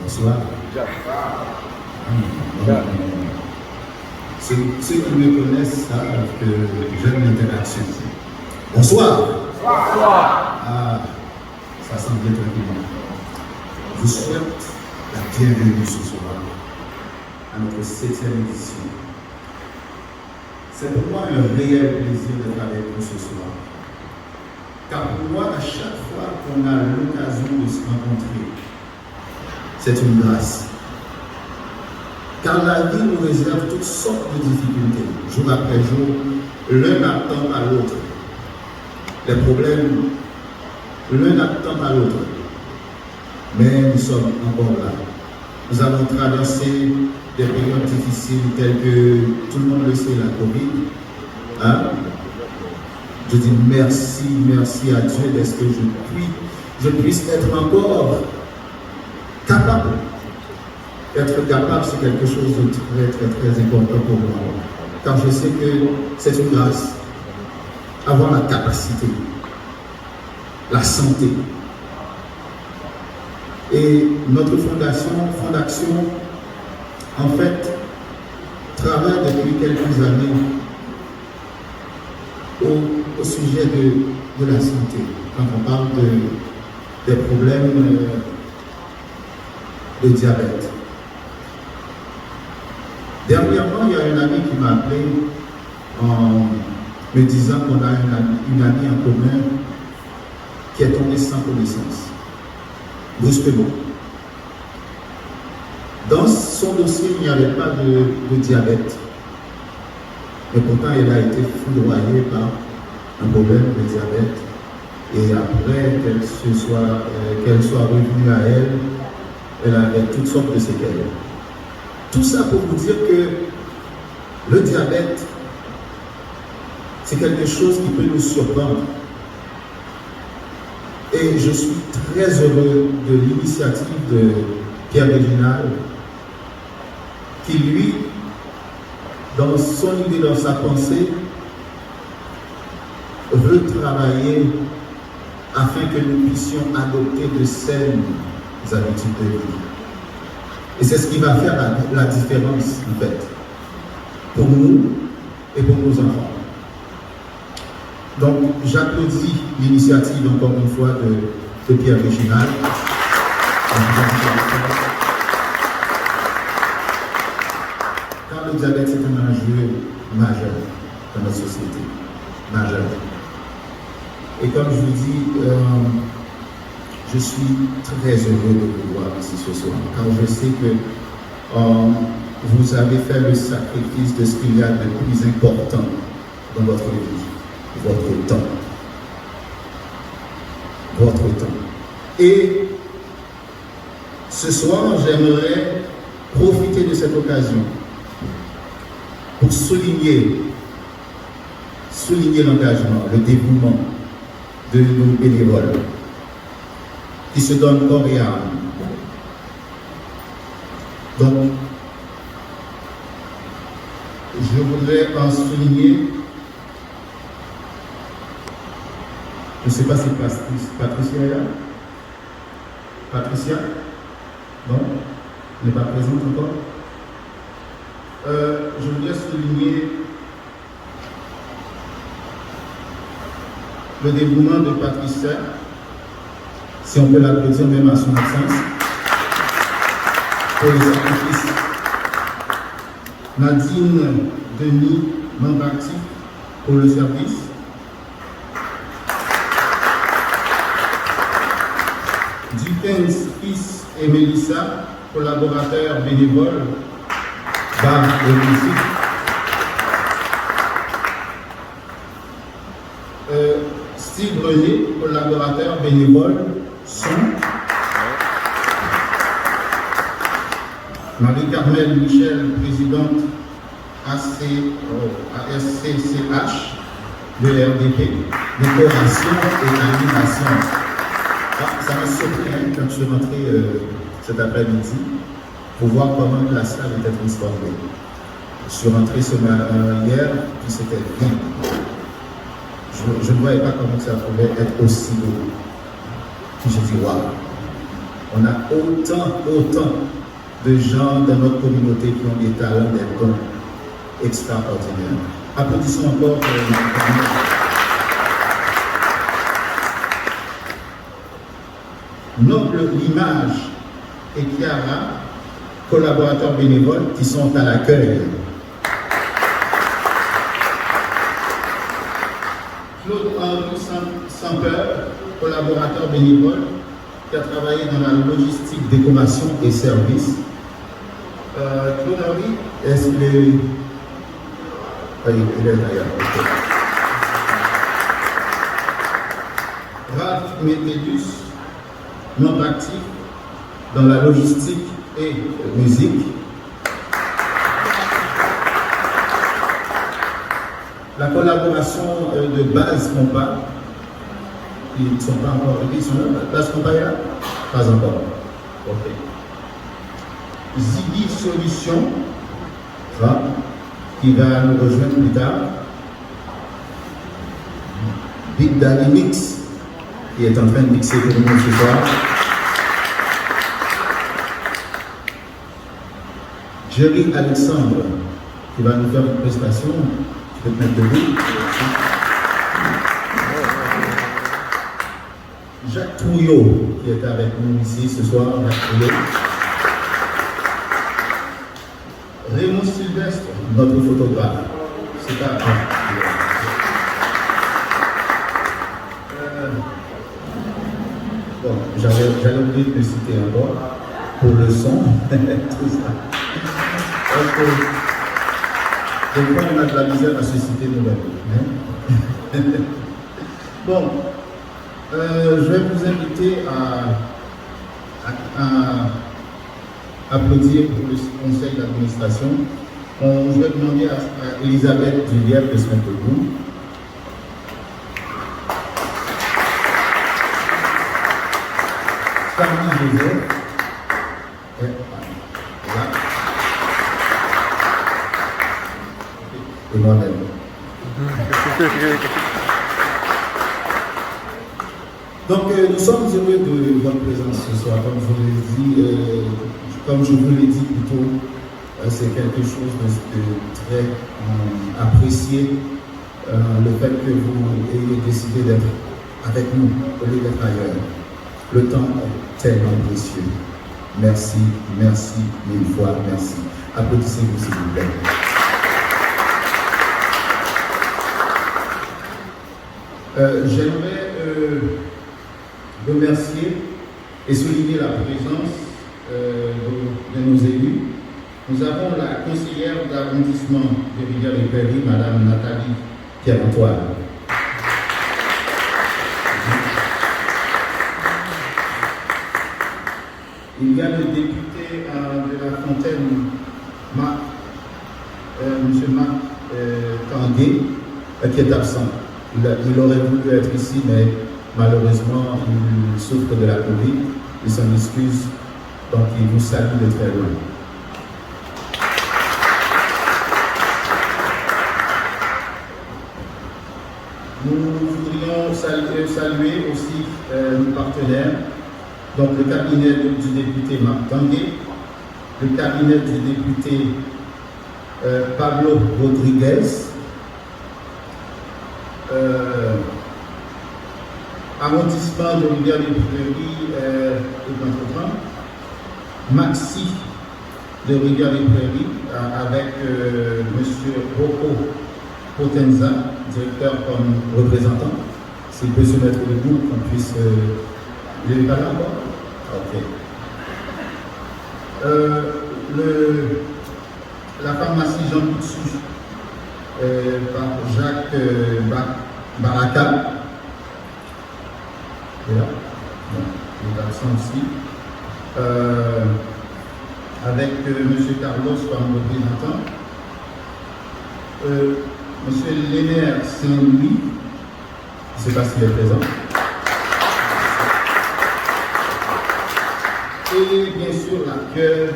Bonsoir. Ceux qui me connaissent savent que j'aime l'interaction. Bonsoir. Bonsoir. Ah, ça semble bien tranquillement. Je vous souhaite la bienvenue ce soir à notre 7e édition. C'est pour moi un réel plaisir d'être avec vous ce soir. Car pour moi, à chaque fois qu'on a l'occasion de se rencontrer, c'est une grâce. Car la vie nous réserve toutes sortes de difficultés, jour après jour, l'un attend à l'autre. Les problèmes, l'un attend à l'autre. Mais nous sommes encore là. Nous avons traversé des périodes difficiles telles que, tout le monde le sait, la Covid. Hein? Je dis merci à Dieu d'est-ce que je puisse être encore capable. Être capable, c'est quelque chose de très important pour moi. Car je sais que c'est une grâce. Avoir la capacité, la santé. Et notre fondation, en fait, travaille depuis quelques années au sujet de la santé. Quand on parle des problèmes de diabète. Dernièrement, il y a un ami qui m'a appelé en me disant qu'on a une amie en commun qui est tombée sans connaissance, brusquement. Dans son dossier, il n'y avait pas de diabète. Mais pourtant, elle a été foudroyée par un problème de diabète. Et après qu'elle soit revenue à elle avait toutes sortes de séquelles. Tout ça pour vous dire que le diabète, c'est quelque chose qui peut nous surprendre. Et je suis très heureux de l'initiative de Pierre Réginal, qui lui, dans son idée, dans sa pensée, veut travailler afin que nous puissions adopter de saines habitudes de vie. Et c'est ce qui va faire la différence, en fait, pour nous et pour nos enfants. Donc, j'applaudis l'initiative, encore une fois, de Pierre Réginal. Car le diabète, c'est un enjeu majeur dans notre société. Majeur. Et comme je vous dis, je suis très heureux de vous voir ici ce soir, car je sais que vous avez fait le sacrifice de ce qu'il y a de plus important dans votre vie, votre temps. Votre temps. Et ce soir, j'aimerais profiter de cette occasion pour souligner l'engagement, le dévouement de nos bénévoles qui se donnent corps et âme. Donc, je voudrais en souligner, je ne sais pas si Patricia est là. Patricia? Non? Elle n'est pas présente encore? Je voudrais souligner le dévouement de Patricia, si on peut l'applaudir même à son absence, pour les sacrifices. Nadine Denis, membre actif pour le service. Dupens, fils et Mélissa, collaborateurs bénévoles, bar et musique. Steve René, collaborateur bénévole, son. Marie-Carmel Michel, présidente ASCCH de RDP, décoration et animation. Ça m'a surpris quand je suis rentré cet après-midi pour voir comment la salle était transformée. Je suis rentré hier, puis c'était vide. Je ne voyais pas comment ça pouvait être aussi beau. Puis j'ai dit waouh, On a autant de gens dans notre communauté qui ont des talents, des dons extraordinaires. Applaudissons encore pour Noble L'Image et Chiara, collaborateurs bénévoles qui sont à l'accueil. Claude-Henri Sampeur, collaborateur bénévole qui a travaillé dans la logistique, décoration et services. Claude-Henri, est-ce qu'il est... Oui, il est d'ailleurs. Okay. Ralph Métédus, membre actif dans la logistique et musique. La collaboration de Base Compa, ils ne sont pas encore, ils sont là, Base Compa est là? Pas encore. Ok. Ziggy Solution, ça, qui va nous rejoindre plus tard. Big Daddy Mix, qui est en train de mixer pour nous ce soir. Jerry Alexandre, qui va nous faire une prestation. Tu peux te mettre debout. Jacques Trouillot, qui est avec nous ici ce soir. Jacques Trouillot. Raymond Sylvestre, notre photographe. C'est pas bon, j'allais oublier de le citer encore pour le son, tout ça. Des fois, on a de la misère à se citer nous-mêmes. Hein? Bon, je vais vous inviter à applaudir pour le conseil d'administration. Je vais demander à Elisabeth Juliette de se mettre debout. Camille Joseph. Voilà. Et moi-même. Donc, nous sommes heureux de votre présence ce soir. Comme je vous l'ai dit plus tôt, c'est quelque chose de très apprécié, le fait que vous ayez décidé d'être avec nous au lieu d'être ailleurs. Le temps est tellement précieux. Merci, merci, mille fois, merci. Applaudissez-vous s'il vous plaît. J'aimerais remercier et souligner la présence de nos élus. Nous avons la conseillère d'arrondissement de Rivière-des-Prairies, Madame Nathalie Pierre-Antoine. Il y a le député de la Fontaine, M. Marc Tanguay, qui est absent. Il aurait voulu être ici, mais malheureusement, il souffre de la Covid. Il s'en excuse, donc il vous salue de très loin. Nous voudrions saluer aussi nos partenaires, donc le cabinet du député Marc Tanguay, le cabinet du député Pablo Rodriguez, arrondissement de Rivière-des-Prairies et Pointe-aux-Trembles, Maxi de Rivière-des-Prairies avec M. Rocco Potenza, directeur comme représentant. S'il peut se mettre debout, qu'on puisse... il est pas là encore? Ok. La pharmacie Jean Coutu par Jacques Baraka. Et là, il est absent aussi. Avec M. Carlos comme représentant. M. Lénaire Saint-Louis, je ne sais pas s'il est présent. Et bien sûr, la Cœur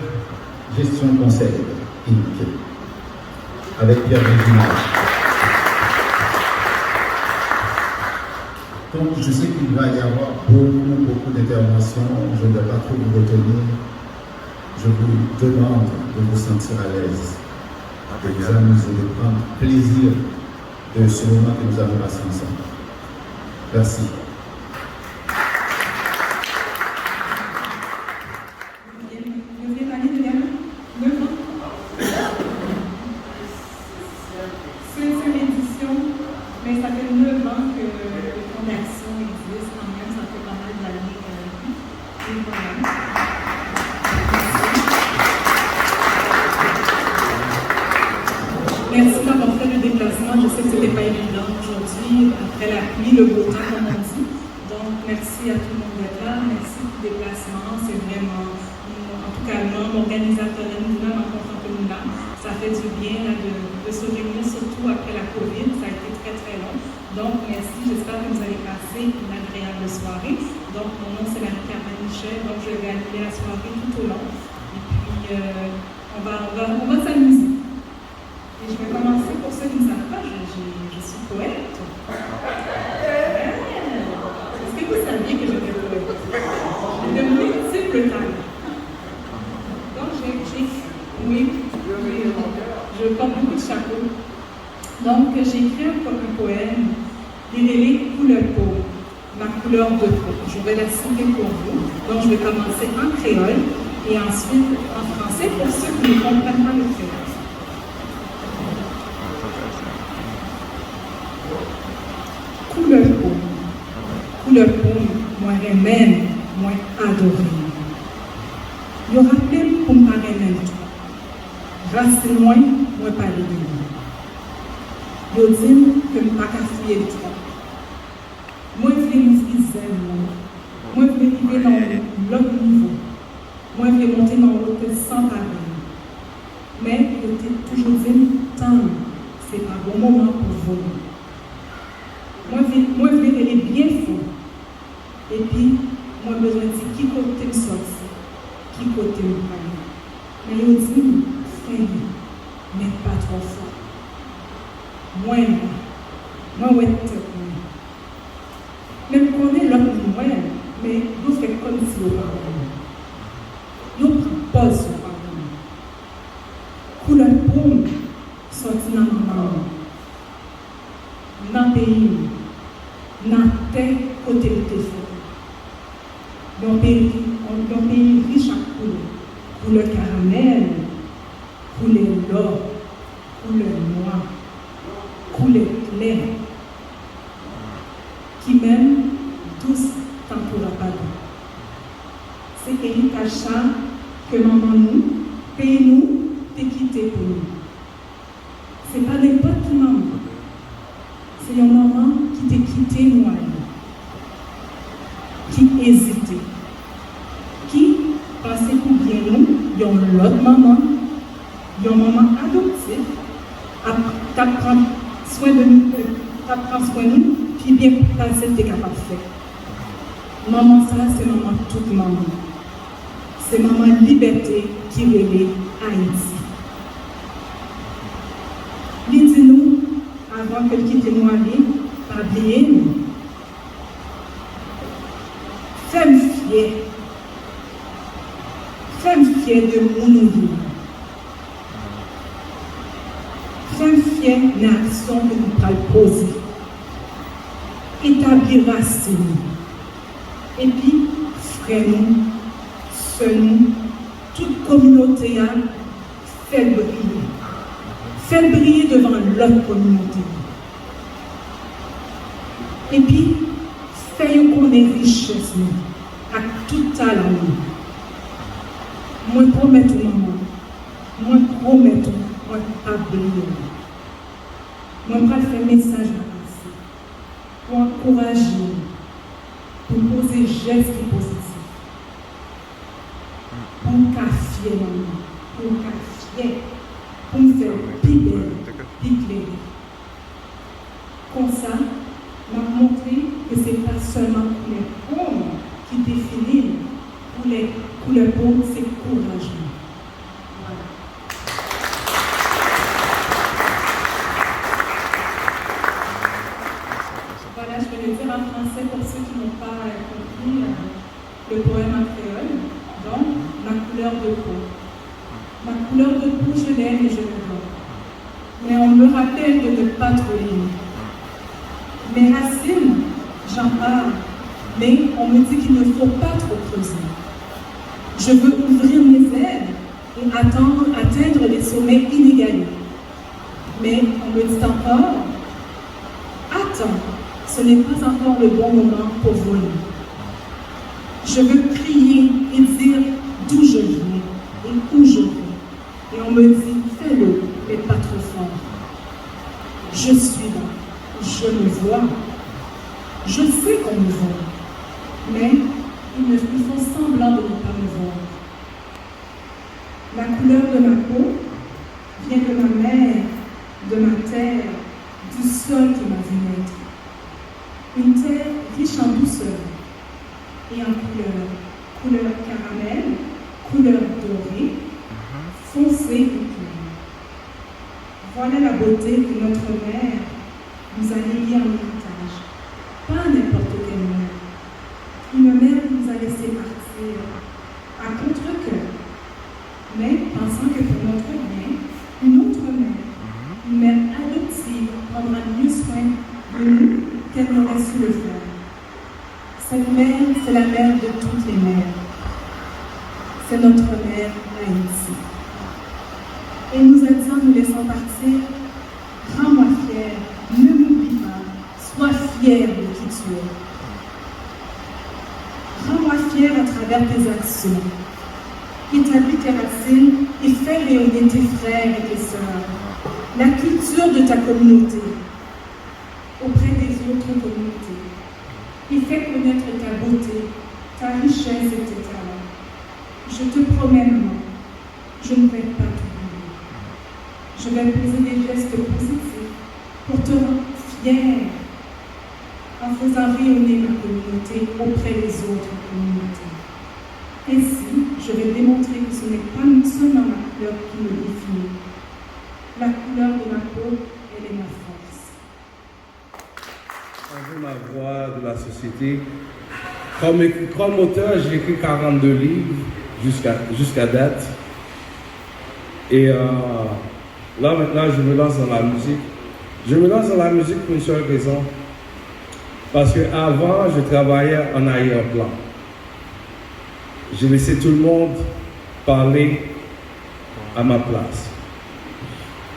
Gestion Conseil, Inc. Avec Pierre Réginald. Donc, je sais qu'il va y avoir beaucoup d'interventions. Je ne vais pas trop vous retenir. Je vous demande de vous sentir à l'aise, de vous amuser, de prendre plaisir de ce moment que nous avons passé ensemble. Merci. Merci d'avoir fait le déplacement. Je sais que ce n'était pas évident aujourd'hui, après la pluie, le beau temps, comme on dit. Donc, merci à tout le monde d'être là. Merci du déplacement. C'est vraiment, en tout cas, l'homme organisateur, nous-mêmes, en comptant que nous là, ça fait du bien là, de se réunir, surtout après la COVID. Ça a été très, très long. Donc, merci. J'espère que vous allez passer une agréable soirée. Donc, mon nom, c'est Marie-Carmen Michel. Donc, je vais animer la soirée tout au long. Et puis, on va s'amuser. Et je vais commencer, pour ceux qui ne savent pas, je suis poète. Est-ce que vous saviez que j'étais poète? J'ai de multiples talents. Donc je porte beaucoup de chapeaux. Donc j'ai écrit un poème, l'idée couleur peau, ma couleur de peau. Je vais la citer pour vous. Donc je vais commencer en créole et ensuite en français pour ceux qui ne comprennent pas le créole. Couleur peau, moi remène, moi adoré. Yo rappelle pour me remène tout. Racine moi parler de lui. Yo dit que je ne pas fouiller le trop. Moi je veux nous friser, moi je veux arriver dans l'autre niveau. Moi je veux monter dans l'autre sans parler. Mais je t'ai toujours dit, tant, c'est pas bon moment pour vous. Moi, je vais aller bien fort. Et puis, moi, j'ai besoin de dire qui côté me sortir, qui côté me parler. Mais il dit, fais mais pas trop fort. Moi, ouais, même qu'on est l'autre moi, mais nous faisons comme si on parlait. Nous prenons pause sur parler. Couleur pomme, sorti dans maman. Dans le pays. Dans tel côté de tes feux. Dans le pays riche à couleur caramel, couleur l'or, couleur noir, couleur clair, qui même tous tempora pas. C'est héritage ça que maman nous, pays nous, t'es quitté pour nous. C'est pas n'importe qui maman. C'est une maman qui t'a quitté moi, qui hésitait, qui pensait pour bien nous, il y a l'autre maman, il y a une maman adoptive, qui prend soin de nous, puis bien passer ce qu'elle est capable de faire. Maman, ça, c'est maman toute maman. C'est maman liberté qui relève Haïti. Dis-nous, avant que quitte nous aller, pas oublier nous. Femme fière. Femme fière de mon vie. Femme fière de l'action que nous allons poser. Établir racine. Et puis, frère nous, sœurs nous, toute communauté a fait briller. Fait briller devant l'autre communauté. Et puis, fait qu'on ait richesse, à tout talent. Moi, promets tout, maman. Moi, promets tout. Moi, pas briller. Moi, je vais faire un message à passer. Pour encourager, pour poser gestes positifs. Pour café, maman. Pour café. Pour me faire plus belle, plus claire. Comme ça, m'a montré que ce n'est pas seulement pour les pauvres qui définissent, pour les pauvres, c'est courageux. Voilà. Voilà, je vais le dire en français poème en créole, donc ma couleur de peau. Ma couleur de peau, je l'aime et je le vois. Mais on me rappelle de ne pas trop l'aimer. Mes racines, j'en parle, mais on me dit qu'il ne faut pas trop creuser. Je veux ouvrir mes ailes et atteindre les sommets inégalés. Mais on me dit encore, attends, ce n'est pas encore le bon moment pour voler. Je veux crier et dire d'où je viens et où je vais. Et on me dit, fais-le, mais pas trop fort. Je suis là, je me vois. Je sais qu'on me voit, mais ils font semblant de ne pas me voir. La couleur de ma peau vient de ma mère, de ma terre, du sol qui m'a vu naître. Une terre riche en douceur et en couleur. Couleur caramel, couleur dorée, foncée et claire. Voilà la beauté que notre mère nous a léguée en héritage. Pas n'importe quelle mère. Une mère qui nous a laissé partir à contre-cœur, mais pensant que pour notre bien, une autre mère, une mère adoptive, prendra mieux soin de nous qu'elle n'aurait su le faire. Cette mère, c'est la mère de toutes les mères. C'est notre mère Haïti. Et nous a dit en nous laissant partir, rends-moi fière, ne m'oublie pas, sois fière de qui tu es. Rends-moi fière à travers tes actions. Établis tes racines et fais rayonner tes frères et tes sœurs. La culture de ta communauté auprès des autres communautés. Et fais connaître ta beauté, ta richesse et tes talents. Je te promets, maman, je ne vais pas t'oublier. Je vais poser des gestes positifs pour te rendre fière en faisant rayonner ma communauté auprès des autres communautés. Ainsi, je vais démontrer que ce n'est pas seulement ma couleur qui me définit. La couleur de ma peau, elle est ma force. Un peu ma voix de la société. Comme auteur, j'ai écrit 42 livres jusqu'à date. Et là, maintenant, je me lance dans la musique. Je me lance dans la musique pour une seule raison. Parce qu'avant, je travaillais en arrière-plan. J'ai laissé tout le monde parler à ma place.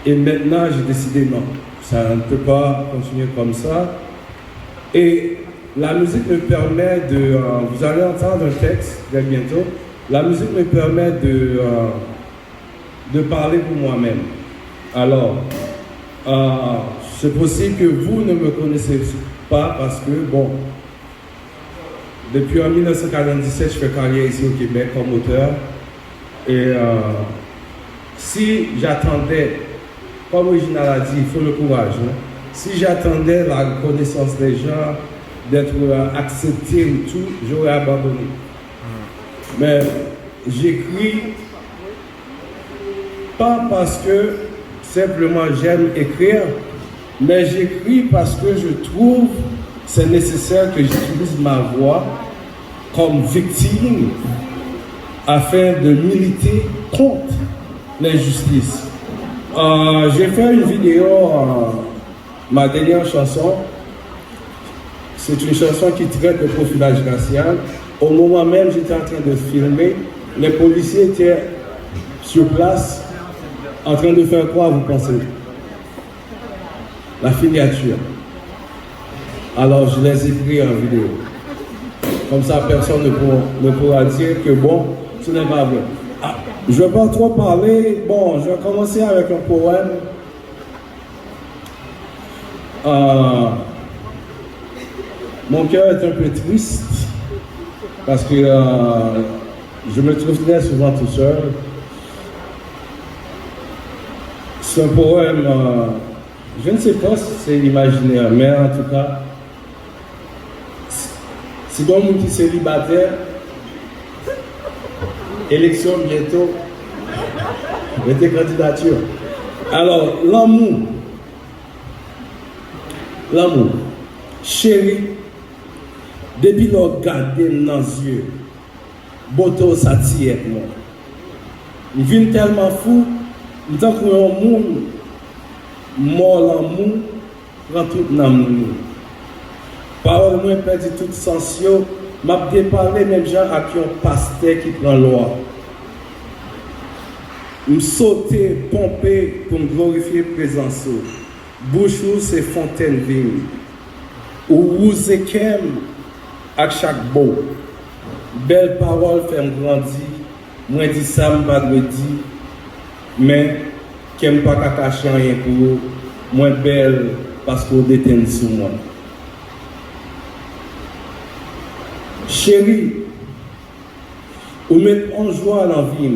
Et maintenant, j'ai décidé non, ça ne peut pas continuer comme ça. Et la musique me permet de... vous allez entendre un texte très bientôt. La musique me permet de parler pour moi-même. Alors, c'est possible que vous ne me connaissez pas parce que, bon, depuis en 1997, je fais carrière ici au Québec comme auteur. Et si j'attendais, comme Original a dit, il faut le courage. Hein? Si j'attendais la reconnaissance des gens, d'être accepté et tout, j'aurais abandonné. Mais j'écris pas parce que simplement j'aime écrire, mais j'écris parce que je trouve c'est nécessaire que j'utilise ma voix comme victime afin de militer contre l'injustice. J'ai fait une vidéo, ma dernière chanson, c'est une chanson qui traite de profilage racial. Au moment même, j'étais en train de filmer, les policiers étaient sur place en train de faire quoi, vous pensez? La filiature. Alors je les ai pris en vidéo. Comme ça, personne ne pourra dire que bon, ce n'est pas vrai. Je ne vais pas trop parler. Bon, je vais commencer avec un poème. Mon cœur est un peu triste parce que je me trouve très souvent tout seul. C'est un poème, je ne sais pas si c'est imaginaire, mais en tout cas, c'est comme un petit célibataire, élection bientôt, mettez candidature. Alors, l'amour, chérie, depuis le regarder dans les yeux, Boto ça tire moi. Je viens tellement fou, je tant que un monde mort l'amour prend tout dans nous. Parole moi perdu toute sens yo, m'a déparlé même gens à qui un pasteur qui prend loi. Me sauter, pomper pour me glorifier présence. Bouchou c'est fontaine vive. Ou vous équem à chaque beau. Belle parole fait me grandir. Moi dis ça me pas le dire. Mais qui me pas cacher rien pour moi belle parce qu'on détient sur moi. Chérie, ou mettre en joie l'envie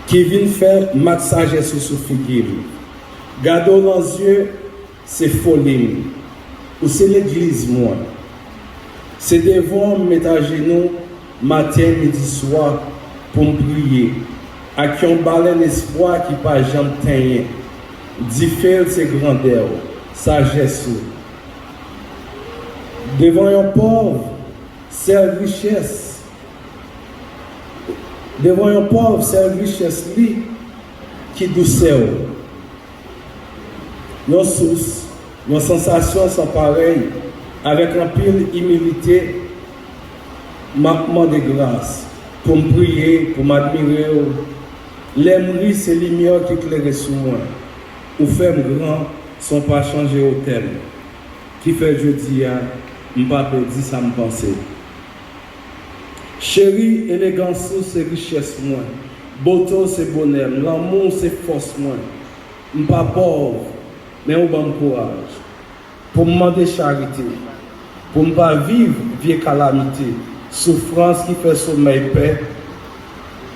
qui vient faire massage sur ce figure. Gardons dans les yeux, c'est folie. Ou c'est l'église, moi. C'est devant mettre à genoux matin, midi, soir pour me prier. À qui on balai l'espoir qui pas jamais teigné. Diffère ses grandeurs, sagesse. Devant un pauvre, c'est la richesse. Devant un pauvre, c'est la richesse lui qui douceur. Nos sources, nos sensations sont pareilles. Avec un pile humilité, manquement de grâce, pour me prier, pour m'admirer. L'aimerie, c'est la lumière qui éclaire sur moi. Ou faire grand, sont pas changer au thème. Qui fait jeudi, je ne pas dire ça me penser. Chérie, élégance, c'est richesse, moi. Beauté, c'est bonheur. L'amour, c'est force, moi. Je ne suis pas pauvre, mais on bon courage. Pour me demander charité. Pour ne pas vivre vieille calamité. Souffrance qui fait sommeil paix.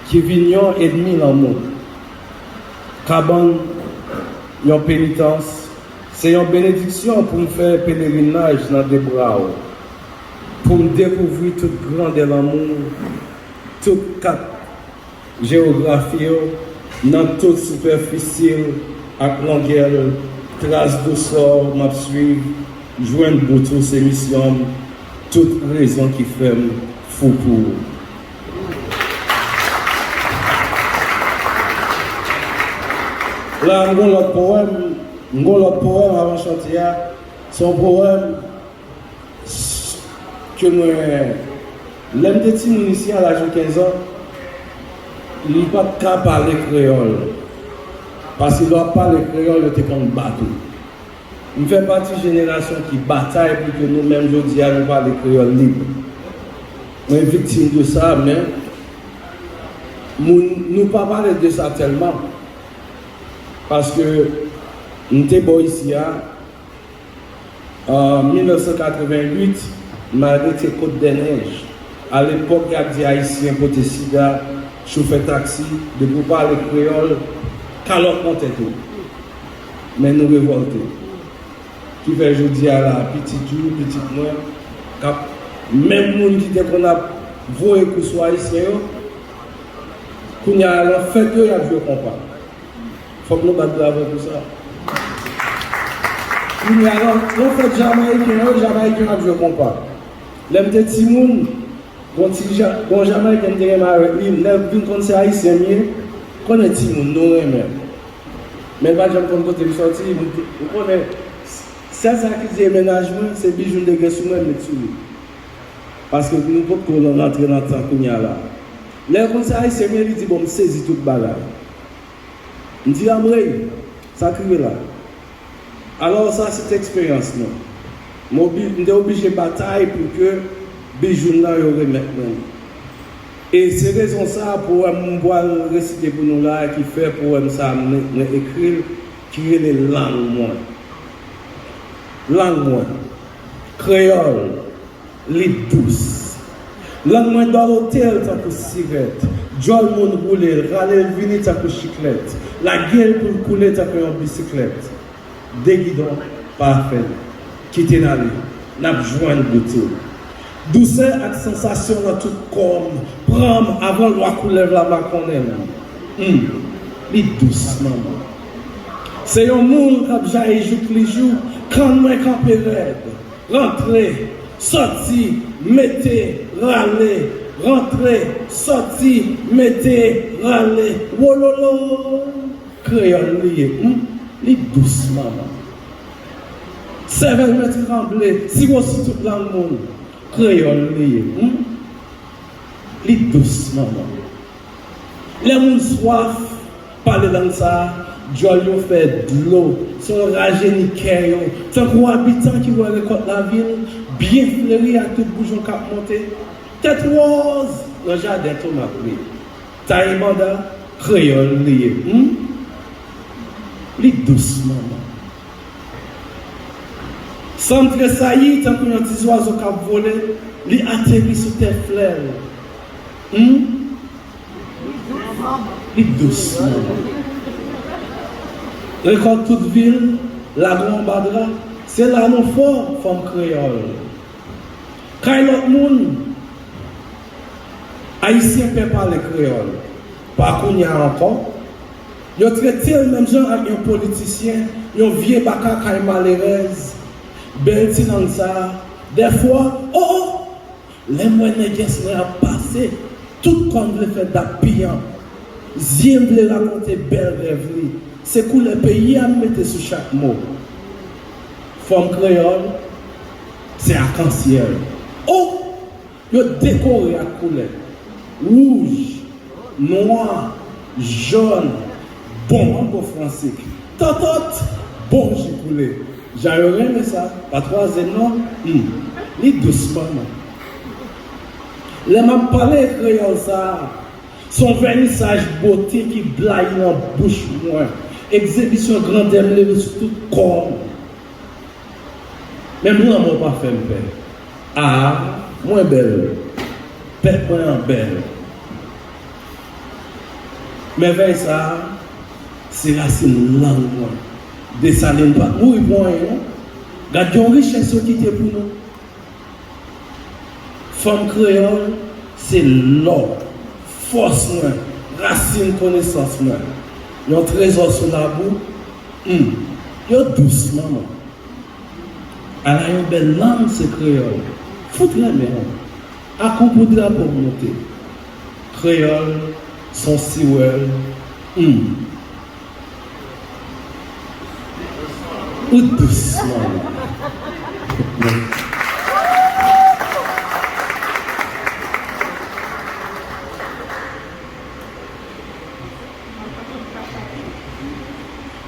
Qui vient ennemi l'amour. Cabane, une pénitence. C'est une bénédiction pour me faire pèlerinage dans des bras. Pour me découvrir toute grande de l'amour, toute quatre géographie, dans toute superficie, avec longueur, trace de sort, m'a suivre, joindre pour toutes ces missions, toute raison qui fait fou pour. Là, on a l'autre poème avant de chanter, son poème que moi, l'homme de Timoun ici à l'âge de 15 ans, il n'est pas capable de parler créole. Parce qu'il doit parler créole, il était comme bateau. Il fait partie de la génération qui bataille pour que nous-mêmes, je dis, nous parler créole libre. On est victime de ça, mais nous ne pas parler de ça tellement. Parce que nous sommes bon ici, en 1988, m'a arrêté Côte des Neiges. À l'époque, il y a des Haïtiens côté sida, chauffeur taxi, de vous parler créole, calotte monte tout. Mais nous révoltés. Qui fait jeudi à la petite jour, petite moi, même nous qui qu'on a voué que soit haïtien, qu'on a la fête, il y a vieux compas. Il faut que nous battions avec tout ça. Il y a la fête Jamaïcain a vieux compas. L'aime de Timoun, quand Jamaïcain est avec lui, l'aime quand c'est haïtien, qu'on est Timoun, nous même. Mais pas jamais quand côté sorti, on connaît. C'est ça qui dit aménagement, c'est bijou de guerre sous même dessus. Parce que nous ne pouvons pas rentrer dans le temps qu'on y a là. Les conseils haïtiens, ils disent bon, saisis toute bagarre. On dit Amré, ça crie là. Alors ça, c'est expérience non. On est obligé de batailler pour que bijou là y remettre. Et c'est raison ça pour moi réciter pour nous là qui fait pour ça écrire qui est les langues moi. Langue moi, créole, les douce. Langue moi dans l'hôtel tant que cigarette. Jol moun roule, râler vini tant que chiclette. La gueule pour couler tant que une bicyclette. Des guidons parfait. Quitter la rue, n'a besoin de bouteille. Douceur et sensation dans tout corps. Prendre avant de couler la main qu'on aime. Les douce maman. C'est un monde qui a jailli jour les jours. Quand moi campé raide, rentrer, sorti, mettez, râlez, rentrez, sorti, mettez, râlez. Wololo, créole lié, li doucement. Cervelle me tremblé, si vous aussi tout le monde, créole lié, li doucement. Les gens soif, parler dans ça, Dieu fait de l'eau, son ragéniquet, tant qu'on habitant qui voit récolter la ville, bien fleuri à tout bougeon cap monté, tête rose, dans le jardin tomate, taille mandat, créole lié, li doucement. Sans très saillir, tant qu'on a des oiseaux qui ont volé, li atterri sur tes fleurs. Li doucement. Récolte toute ville, la grande badra, c'est là nos forts, femme créole. Quand l'autre monde, haïtien ne peut parler créole, pas qu'on y a encore. Ils ont traité le même genre avec un politicien, ils ont vieux baka quand malheureuse, ben dans ça. Des fois, les moyens ont passé, tout comme le fait d'appuyer. J'aime voulais raconter belle rêverie. C'est que le pays a mis sur chaque mot. Forme créole, c'est arc-en-ciel. Il a décoré à couleur. Rouge, noir, jaune, bon en français. Tant, bon j'ai coulé. J'ai rien ça. Pas troisième non. Ni doucement. Les m'a parlé créole ça. Son vernissage beauté qui blaye dans la bouche moins. Exhibition grandeur levée sur tout corps. Même moi, je ne pas fait belle. Moins belle. Belle, moins belle. Mais vers ça, c'est racine langue. Des salines pas. Oui, bon, gardez une richesse qui était pour nous. Femme créole, c'est l'or. Force, racine, connaissance. Il y a un trésor sur la boue. Il y a doucement. Elle a une belle langue, c'est créole. Foutre la main. À couper de la pour monter. Créole, son siwel. Ou doucement.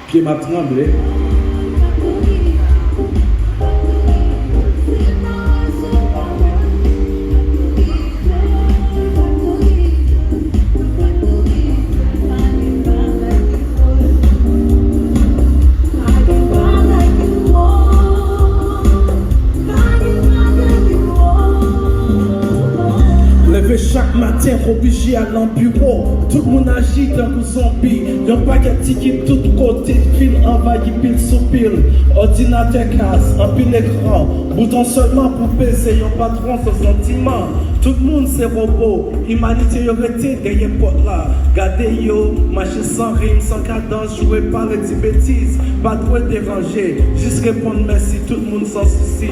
Pied m'a tremblé. Chaque matin, obligé à l'embureau. Tout le monde agit dans un zombie. Y'a pas de ticket de tous côtés. Fil envahi, pile sous pile. Ordinateur casse, un pile écran. Bouton seulement pour baiser. Y'a patron sans sentiment. Tout le monde c'est robot. Humanité y'a arrêté derrière porte là. Gardez yo, marcher sans rime, sans cadence. Jouer par les petites bêtises. Pas trop déranger. Juste répondre merci, tout le monde sans souci.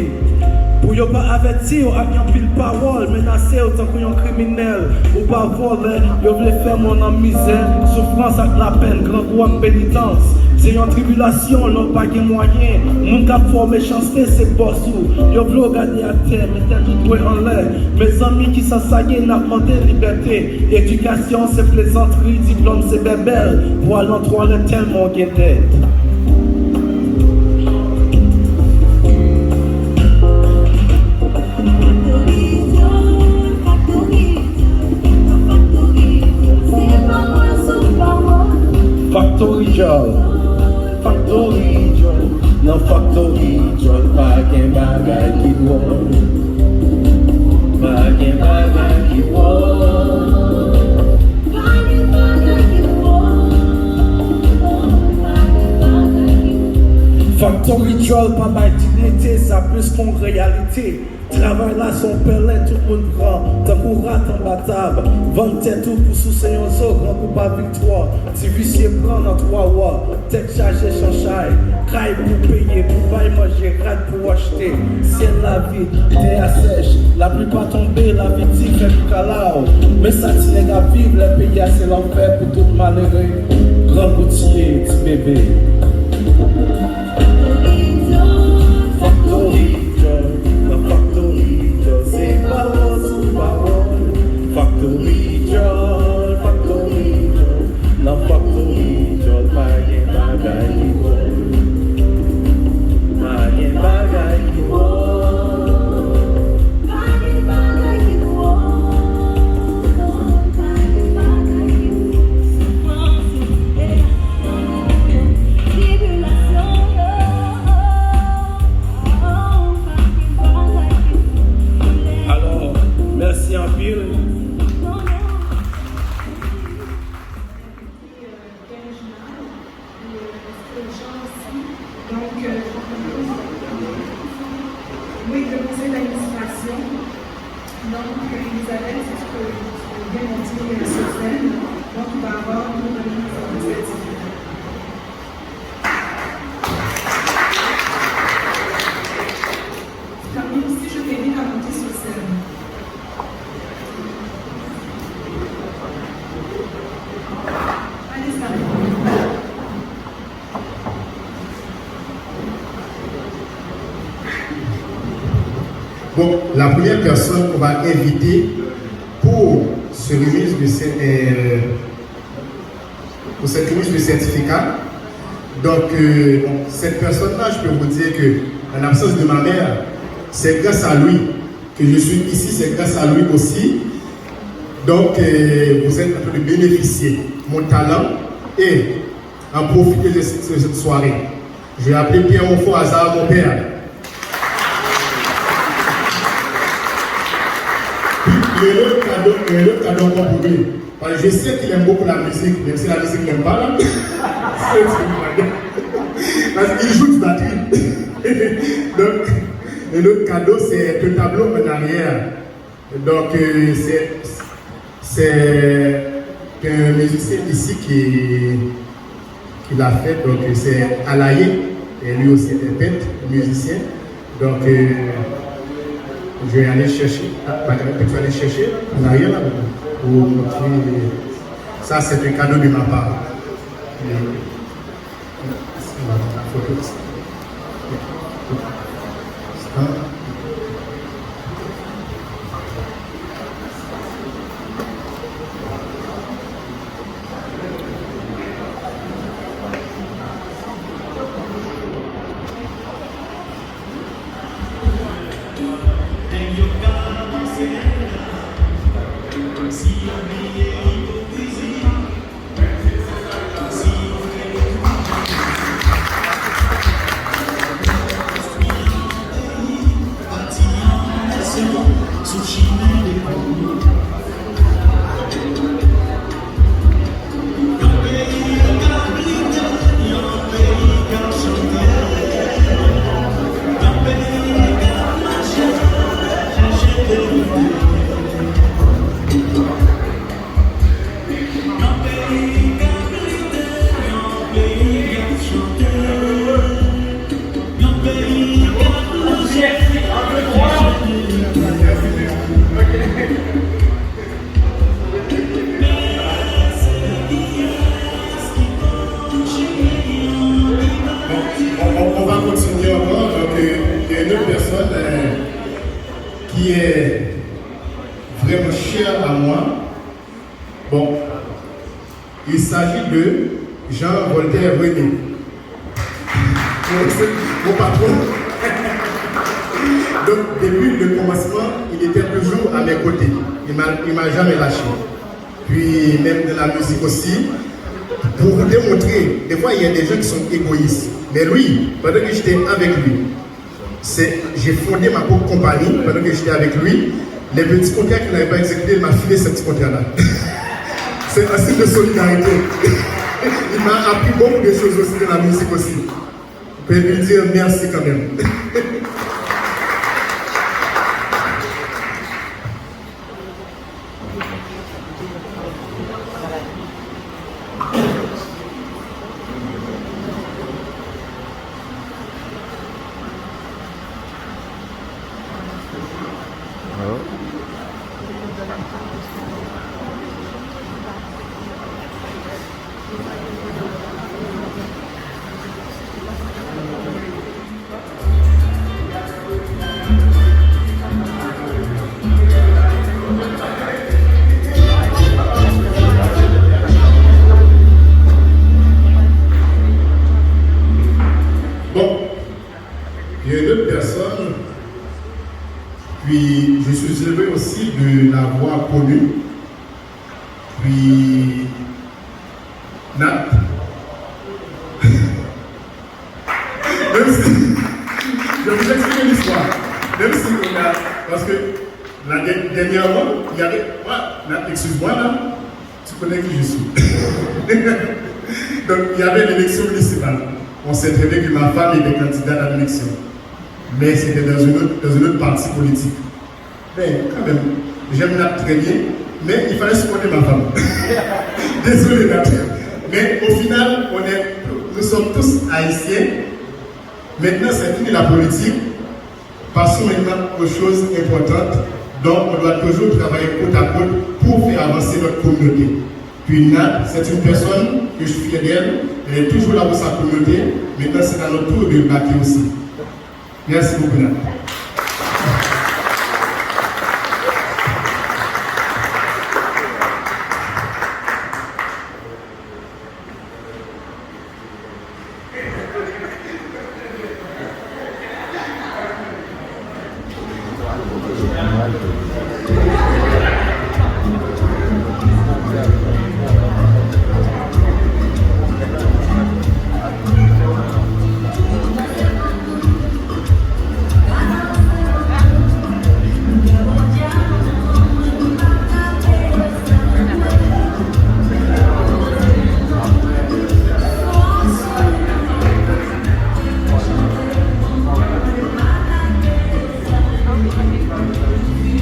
Pour ne pas avertir, ou avoir pile parole, menacer autant qu'on est criminel, ou pas voler, vous voulez faire mon en misère, souffrance avec la peine, grand ou en pénitence. C'est une tribulation, non pas de moyens. Mon cap fort méchanceté, c'est bossou. Yo voulez regarder à terre, mettez tout en l'air. Mes amis qui s'assaillent, n'a demandé liberté. Éducation, c'est plaisanterie, diplôme, c'est bébelle. Pour aller en toilette, tellement gain tête. Factory job, non factory job, pas qu'un bagage qui voit, pas qu'un bagage qui voit, pas qu'un bagage qui voit, Jol pas ma dignité, ça plus qu'une réalité. Travail là, son pellet, tout le monde prend. Tant qu'on rate en battable, vente tête tout pour soucier un zoo, grand coup pas victoire. Si vicieux prend dans 3 mois, tête chargée, chanchaille. Craille pour payer, pour bailler, manger, rate pour acheter. Ciel la vie, terre sèche, la pluie pas tomber, la vie fait du calao. Mais ça tient à vivre, les pays c'est l'enfer pour tout malheureux. Grand routier, petit bébé. Factory, la factory, c'est parole sous parole. Factory, la factory, bagay bagay qui vol. Bagay bagay qui vol. Bagay bagay qui vol. Bagay bagay qui vol. Alors, merci en pile. Donc, oui, le conseil d'administration. Donc, Elisabeth, si tu peux bien monter sur scène. Donc, il va avoir une remise de certificat. Camille, aussi, je t'invite à monter sur scène. Allez, ça va. Bon, la première personne qu'on va inviter pour cette remise de certificat, donc cette personne-là, je peux vous dire que en absence de ma mère, c'est grâce à lui que je suis ici, c'est grâce à lui aussi. Donc vous êtes en train de bénéficier de mon talent et en profiter de cette soirée. Je vais appeler Pierre Monfort Hazard, mon père. Il y a un autre cadeau encore pour lui. Parce que je sais qu'il aime beaucoup la musique, même si la musique n'aime pas là. Parce qu'il joue du batterie. Donc, l'autre cadeau, c'est un tableau en arrière. Donc, c'est un musicien ici qui l'a fait. Donc, c'est Alaye. Et lui aussi est peintre, musicien. Donc, je vais aller chercher, tu vas aller chercher en arrière là pour montrer. Ça, c'est un cadeau de ma part. La photo. On va continuer encore. Donc, il y a une autre personne qui est vraiment chère à moi. Bon, il s'agit de Jean Voltaire René. Mon patron. Donc, depuis le commencement, il était toujours à mes côtés. Il ne m'a jamais lâché. Puis, même de la musique aussi. Pour vous démontrer, des fois il y a des gens qui sont égoïstes. Mais lui, pendant que j'étais avec lui, j'ai fondé ma propre compagnie. Pendant que j'étais avec lui, les petits contrats qu'il n'avait pas exécutés, il m'a filé ces petits contrats-là. C'est un signe de solidarité. Il m'a appris beaucoup de choses aussi de la musique aussi. pouvez lui dire merci quand même. Bon, il y a une autre personne, puis je suis heureux aussi de l'avoir connue, puis Nat. Même si, je vais vous expliquer l'histoire, même si on a, parce que dernièrement, il y avait, Nat, excuse-moi là, tu connais qui je suis. Donc il y avait l'élection municipale. On sait très bien que ma femme était candidate à l'élection. Mais c'était dans une autre partie politique. Mais quand même, j'aime Nat très bien, mais il fallait supporter ma femme. Désolé Nat. Mais au final, nous sommes tous haïtiens. Maintenant, c'est fini la politique. Passons maintenant aux choses importantes. Donc, on doit toujours travailler côte à côte pour faire avancer notre communauté. Puis Nat, c'est une personne que je suis fier d'elle. Elle est toujours là pour sa communauté. Maintenant, c'est à notre tour de le bâtir aussi. Merci beaucoup, Nat.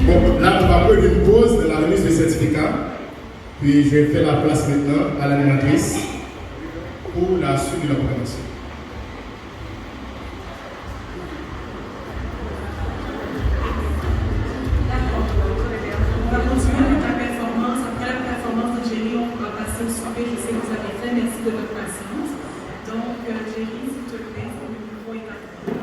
Bon, là, on va prendre une pause de la remise des certificats. Puis je vais faire la place maintenant à l'animatrice pour la suite de la programmation. On va continuer avec la performance. Après la performance de Jerry, on va passer au souper. Je sais que vous avez fait. Merci de votre patience. Donc, Jerry, s'il te plaît, le micro est à toi.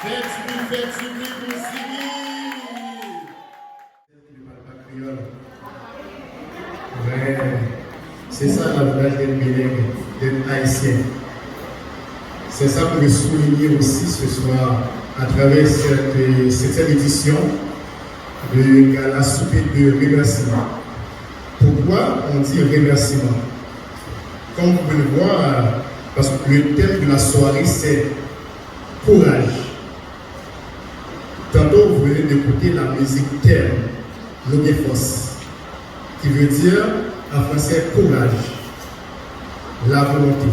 Faites du bruit pour Sylvie. Je ne parle pas créole. Ouais. C'est ça l'avantage d'être bilingue, d'être haïtien. C'est ça pour le souligner aussi ce soir à travers cette 7e édition de Gala Souper de remerciement. Pourquoi on dit remerciement? Comme vous pouvez le voir, parce que le thème de la soirée c'est courage. Tantôt vous venez d'écouter la musique thème, L'Oubien Force, qui veut dire en français courage, la volonté,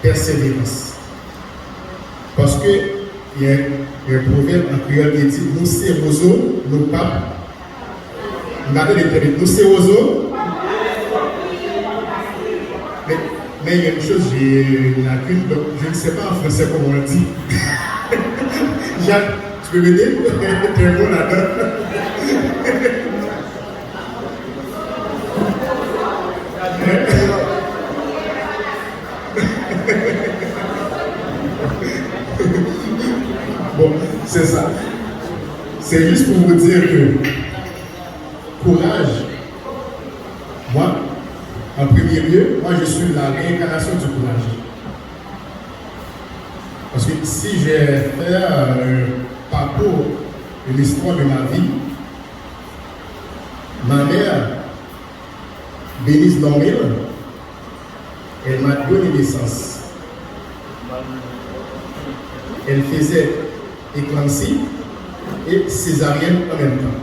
persévérance. Parce que il y a un proverbe en créole qui dit nous c'est roseau, nous pas. Regardez les termes, nous c'est roseau. Mais il y a une chose, j'ai une lacune, donc je ne sais pas en français comment on dit. Jacques, tu peux m'aider? Tu es bon là-dedans. Bon, c'est ça. C'est juste pour vous dire que courage, moi, en premier lieu, moi je suis la réincarnation du courage. Parce que si j'ai fait un parcours de l'histoire de ma vie, ma mère, Bénice Dormil, elle m'a donné naissance. Elle faisait éclampsie et césarienne en même temps.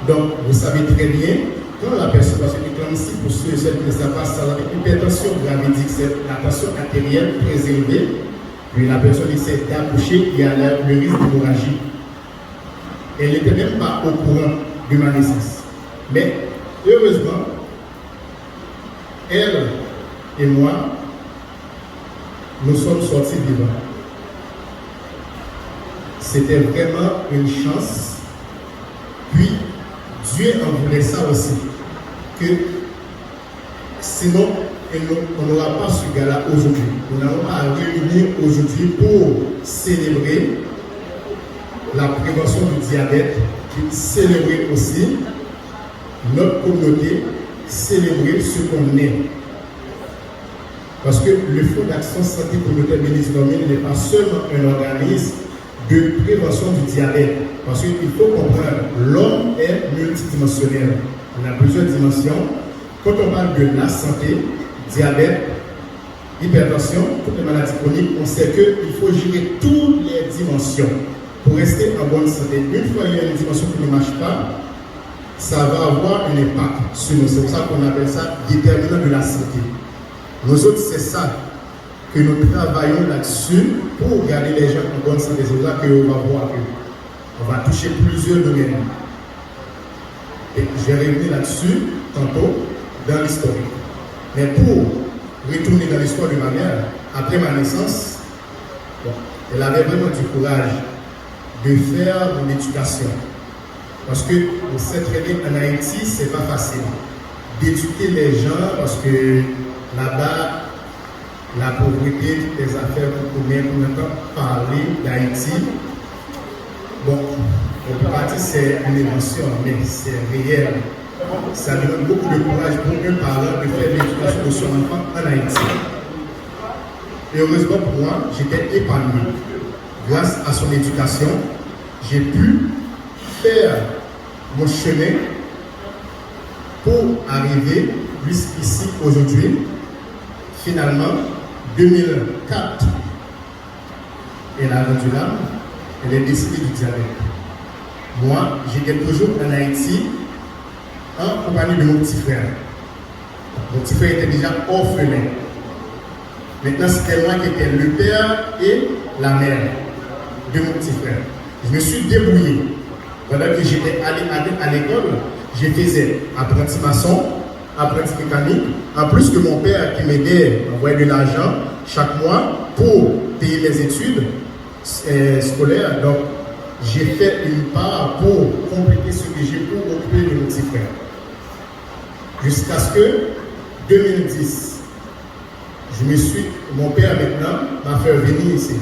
Donc, vous savez très bien, quand la personne, parce que l'éclampsie, pour ceux et celles qui ne savent pas, ça une hypertension gravidique, c'est la tension artérielle très élevée, puis la personne essaie d'accoucher, il y a le risque d'hémorragie. Elle n'était même pas au courant de ma naissance. Mais, heureusement, elle et moi, nous sommes sortis vivants. C'était vraiment une chance. Puis, Dieu en voulait ça aussi. Que sinon, on n'aura pas ce gala aujourd'hui. Nous n'allons pas réunir aujourd'hui pour célébrer la prévention du diabète, puis célébrer aussi notre communauté, célébrer ce qu'on est. Parce que le Fonds d'action santé communautaire Bénice Dormil n'est pas seulement un organisme de prévention du diabète. Parce qu'il faut comprendre, l'homme est multidimensionnel. On a plusieurs dimensions. Quand on parle de la santé, diabète, hypertension, toutes les maladies chroniques, on sait qu'il faut gérer toutes les dimensions pour rester en bonne santé. Une fois qu'il y a une dimension qui ne marche pas, ça va avoir un impact sur nous. C'est pour ça qu'on appelle ça déterminant de la santé. Nous autres, c'est ça que nous travaillons là-dessus pour garder les gens en bonne santé. C'est là qu'on va voir qu'on va toucher plusieurs domaines. Et je vais revenir là-dessus tantôt dans l'histoire. Mais pour retourner dans l'histoire de ma mère, après ma naissance, elle avait vraiment du courage de faire mon éducation. Parce que on sait très bien qu'en Haïti, c'est pas facile d'éduquer les gens parce que là-bas, la pauvreté, toutes les affaires pour combien de temps parler d'Haïti. Bon, on peut pas dire que c'est une émotion, mais c'est réel. Ça demande beaucoup de courage pour un parent de faire l'éducation de son enfant en Haïti. Et heureusement pour moi, j'étais épanoui. Grâce à son éducation, j'ai pu faire mon chemin pour arriver jusqu'ici aujourd'hui. Finalement, 2004, elle a rendu l'âme, elle est décédée du diabète. Moi, j'étais toujours en Haïti en compagnie de mon petit frère. Mon petit frère était déjà orphelin. Maintenant, c'était moi qui étais le père et la mère de mon petit frère. Je me suis débrouillé. Pendant que j'étais allé à l'école, je faisais apprenti maçon, apprenti mécanique, en plus que mon père qui m'aidait à envoyer de l'argent chaque mois pour payer mes études scolaires. Donc, j'ai fait une part pour compléter ce que j'ai pour occuper de mon petit frère. Jusqu'à ce que 2010, mon père maintenant m'a fait venir ici.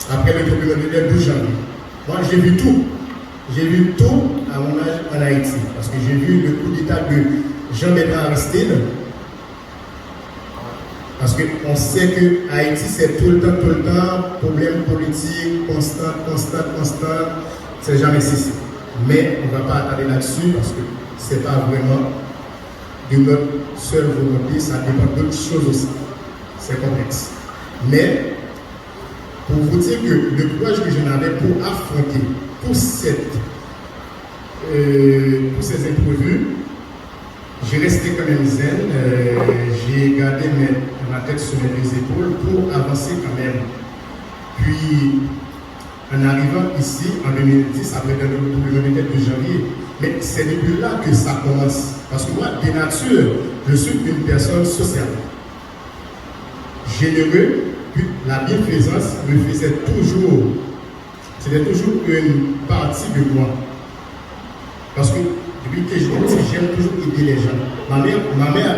après le tremblement de 12 janvier. Moi, j'ai vu tout. J'ai vu tout à mon âge en Haïti. Parce que j'ai vu le coup d'état de Jean-Bertrand Aristide. Parce qu'on sait que Haïti, c'est tout le temps, problème politique, constant, c'est jamais cessé. Mais on ne va pas attarder là-dessus parce que ce n'est pas vraiment de notre seule volonté, ça dépend d'autres choses aussi. C'est complexe. Mais, pour vous dire que le courage que j'en avais pour affronter tous ces imprévus, j'ai resté quand même zen, j'ai gardé ma tête sur mes deux épaules pour avancer quand même. Puis, en arrivant ici, en 2010, après le 24 de janvier, mais c'est depuis là que ça commence. Parce que moi, de nature, je suis une personne sociale. Généreux, puis la bienfaisance me faisait toujours, c'était toujours une partie de moi. Parce que depuis que j'étais petit, j'aime toujours aider les gens. Ma mère,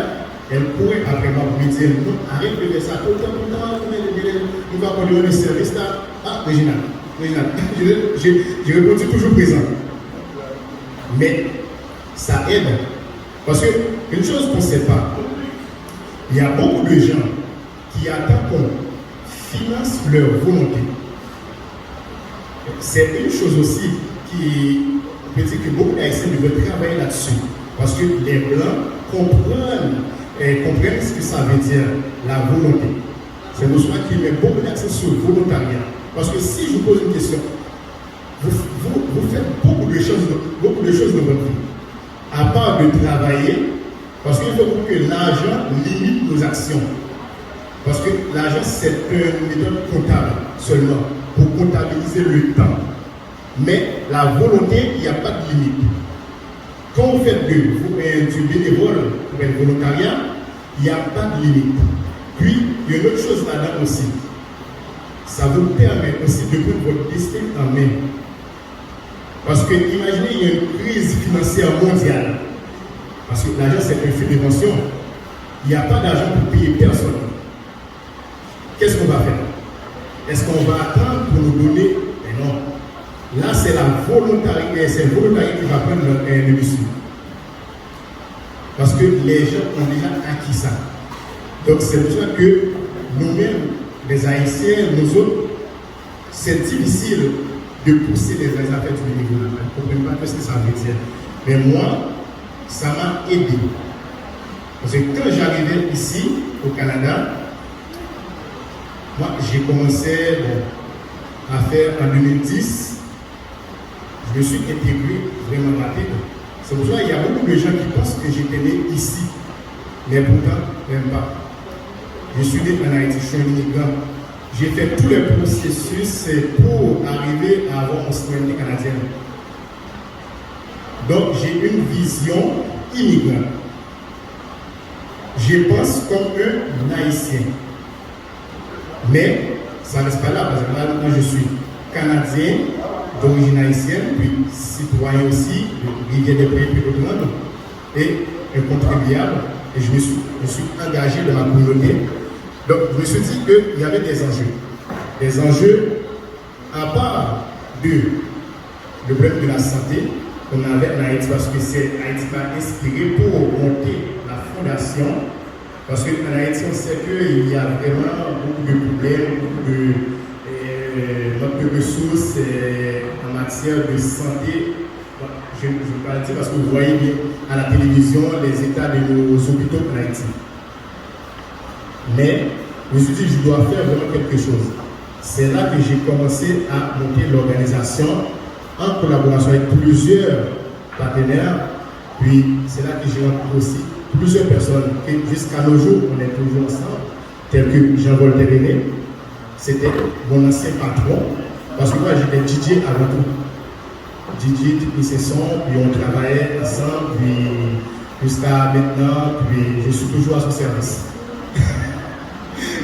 elle courait après moi pour me dire, non, arrête de faire ça tout le temps, il va continuer le service là. Ah, Régina, j'ai répondu toujours présent. Mais ça aide. Parce qu'une chose qu'on ne sait pas, il y a beaucoup de gens qui attendent qu'on finance leur volonté. C'est une chose aussi qui peut dire que beaucoup d'Haïtiens devraient travailler là-dessus. Parce que les Blancs comprennent ce que ça veut dire, la volonté. C'est pour cela qu'il met beaucoup d'accent sur le volontariat. Parce que si je vous pose une question, vous faites beaucoup de choses dans votre vie. À part de travailler, parce qu'il faut que l'argent limite nos actions. Parce que l'argent, c'est une méthode comptable seulement, pour comptabiliser le temps. Mais la volonté, il n'y a pas de limite. Quand vous faites du bénévole ou du volontariat, il n'y a pas de limite. Puis, il y a une autre chose là-dedans aussi. Ça vous permet aussi de prendre votre destin en main. Parce que, imaginez, il y a une crise financière mondiale. Parce que l'argent, c'est une fédération. Il n'y a pas d'argent pour payer personne. Qu'est-ce qu'on va faire? Est-ce qu'on va attendre pour nous donner? Mais non. Là, c'est la volontarité, c'est le volontariat qui va prendre le dessus. Parce que les gens ont déjà acquis ça. Donc, c'est pour ça que nous-mêmes, les Haïtiens, nous autres, c'est difficile de pousser les affaires du bénévolat. Je ne comprends pas ce que ça veut dire. Mais moi, ça m'a aidé. Parce que quand j'arrivais ici, au Canada, moi, j'ai commencé à faire en 2010. Je me suis intégré vraiment rapide. C'est pour ça qu'il y a beaucoup de gens qui pensent que j'étais né ici. Mais pourtant, même pas. Je suis né en Haïti, je suis un immigrant. J'ai fait tous les processus pour arriver à avoir mon citoyenneté canadienne. Donc, j'ai une vision immigrante. Je pense comme un Haïtien. Mais, ça ne reste pas là, parce que là, moi, je suis Canadien, d'origine haïtienne, puis citoyen aussi, il y a des pays de monde, et un contribuable. Et je me suis engagé dans ma communauté. Donc, je me suis dit qu'il y avait des enjeux. Des enjeux à part le problème de la santé qu'on avait en Haïti, parce que Haïti m'a inspiré pour monter la fondation. Parce qu'en Haïti, on sait qu'il y a vraiment beaucoup de problèmes, beaucoup de manque de ressources en matière de santé. Je ne vais pas le dire parce que vous voyez bien à la télévision les états de nos hôpitaux en Haïti. Mais je me suis dit, je dois faire vraiment quelque chose. C'est là que j'ai commencé à monter l'organisation en collaboration avec plusieurs partenaires. Puis c'est là que j'ai rencontré aussi plusieurs personnes. Et jusqu'à nos jours, on est toujours ensemble, tels que Jean-Paul Téréné. C'était mon ancien patron, parce que moi j'étais DJ avant tout. DJ, technicien son, puis on travaillait ensemble, puis jusqu'à maintenant, puis je suis toujours à son service.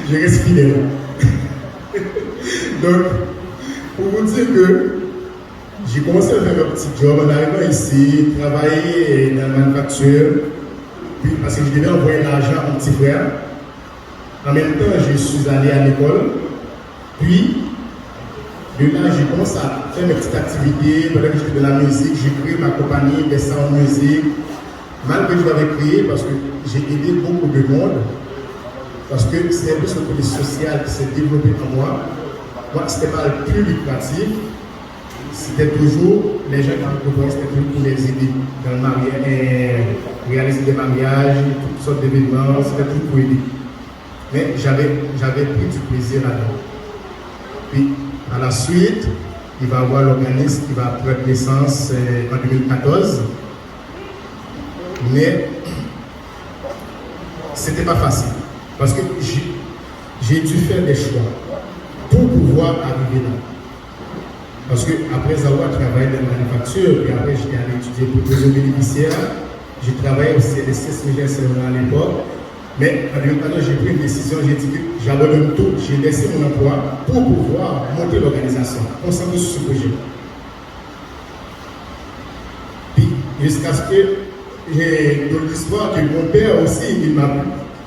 Je reste fidèle. Donc, pour vous dire que j'ai commencé à faire un petit job en arrivant ici, travailler dans la manufacture, puis parce que je devais envoyer l'argent à mon petit frère. En même temps, je suis allé à l'école, puis De là, j'ai commencé à faire mes petites activités. Pendant que j'étais dans la musique, j'ai créé ma compagnie des sound music. Malgré que je l'avais créé, parce que j'ai aidé beaucoup de monde, parce que c'est un peu ce côté social qui s'est développé en moi. Moi, ce n'était pas le plus lucratif, c'était toujours les gens qui me proposaient, c'était toujours pour les aider dans le mariage, réaliser des mariages, toutes sortes d'événements, c'était toujours pour aider. Mais j'avais pris du plaisir là-dedans. Puis, à la suite, il va y avoir l'organisme qui va prendre naissance en 2014. Mais c'était pas facile. Parce que j'ai dû faire des choix pour pouvoir arriver là. Parce que après avoir travaillé dans la manufacture, puis après j'étais allé étudier pour les bénéficiaires, j'ai travaillé au CLSC à l'époque. Mais en 2014, j'ai pris une décision, j'ai dit que j'abandonne tout, j'ai laissé mon emploi pour pouvoir monter l'organisation, concentrer sur ce projet. Puis jusqu'à ce que j'ai dans l'histoire que mon père aussi,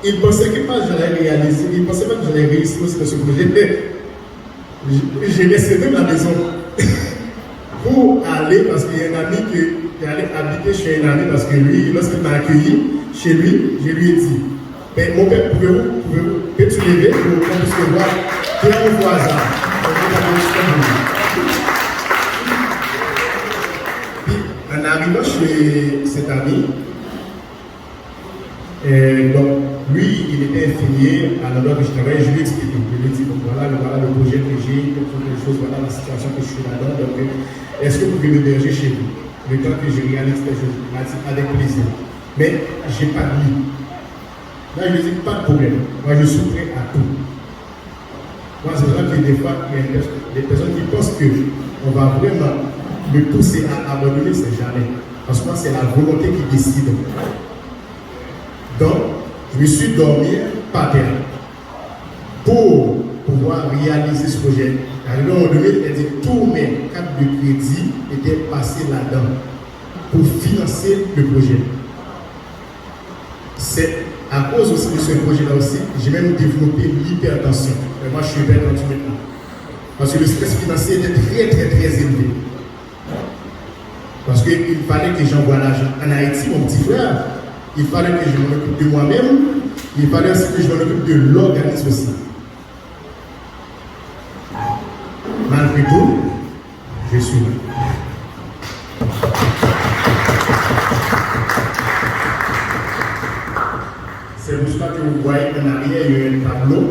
il pensait que j'allais réaliser, il pensait pas que j'allais réussir aussi dans ce projet. J'ai laissé même la maison pour aller, parce qu'il y a un ami qui allait habiter chez un ami, parce que lui, lorsqu'il m'a accueilli chez lui, je lui ai dit, mais mon père, peux-tu lever pour qu'on puisse le voir? Tu es un voisin. Puis, en arrivant chez cet ami, donc, lui, il était infirmier à l'endroit que je travaillais, je lui ai expliqué. Je lui ai dit, donc voilà le projet que j'ai, toutes les choses, voilà la situation que je suis là-dedans. Donc, est-ce que vous pouvez m'héberger chez vous? Le temps que je réalise ces choses, il m'a dit avec plaisir. Mais je n'ai pas de lit. Là, je lui ai dit, pas de problème. Moi, je suis prêt à tout. Moi, c'est vrai que des fois, il y a des personnes qui pensent qu'on va vraiment me pousser à abandonner, c'est jamais. Parce que moi, c'est la volonté qui décide. Donc, je me suis dormi par terre pour pouvoir réaliser ce projet. Arrivé à un moment donné, il a dit tous mes cartes de crédit étaient passées là-dedans pour financer le projet. C'est à cause aussi de ce projet-là aussi, j'ai même développé l'hypertension. Et moi, je suis hypertendu maintenant. Parce que le stress financier était très élevé. Parce qu'il fallait que j'envoie l'argent en Haïti, mon petit frère. Il fallait que je m'en occupe de moi-même. Il fallait aussi que je m'en occupe de l'organisme aussi. Malgré tout, je suis là. C'est pour ça que vous voyez en arrière, il y a un tableau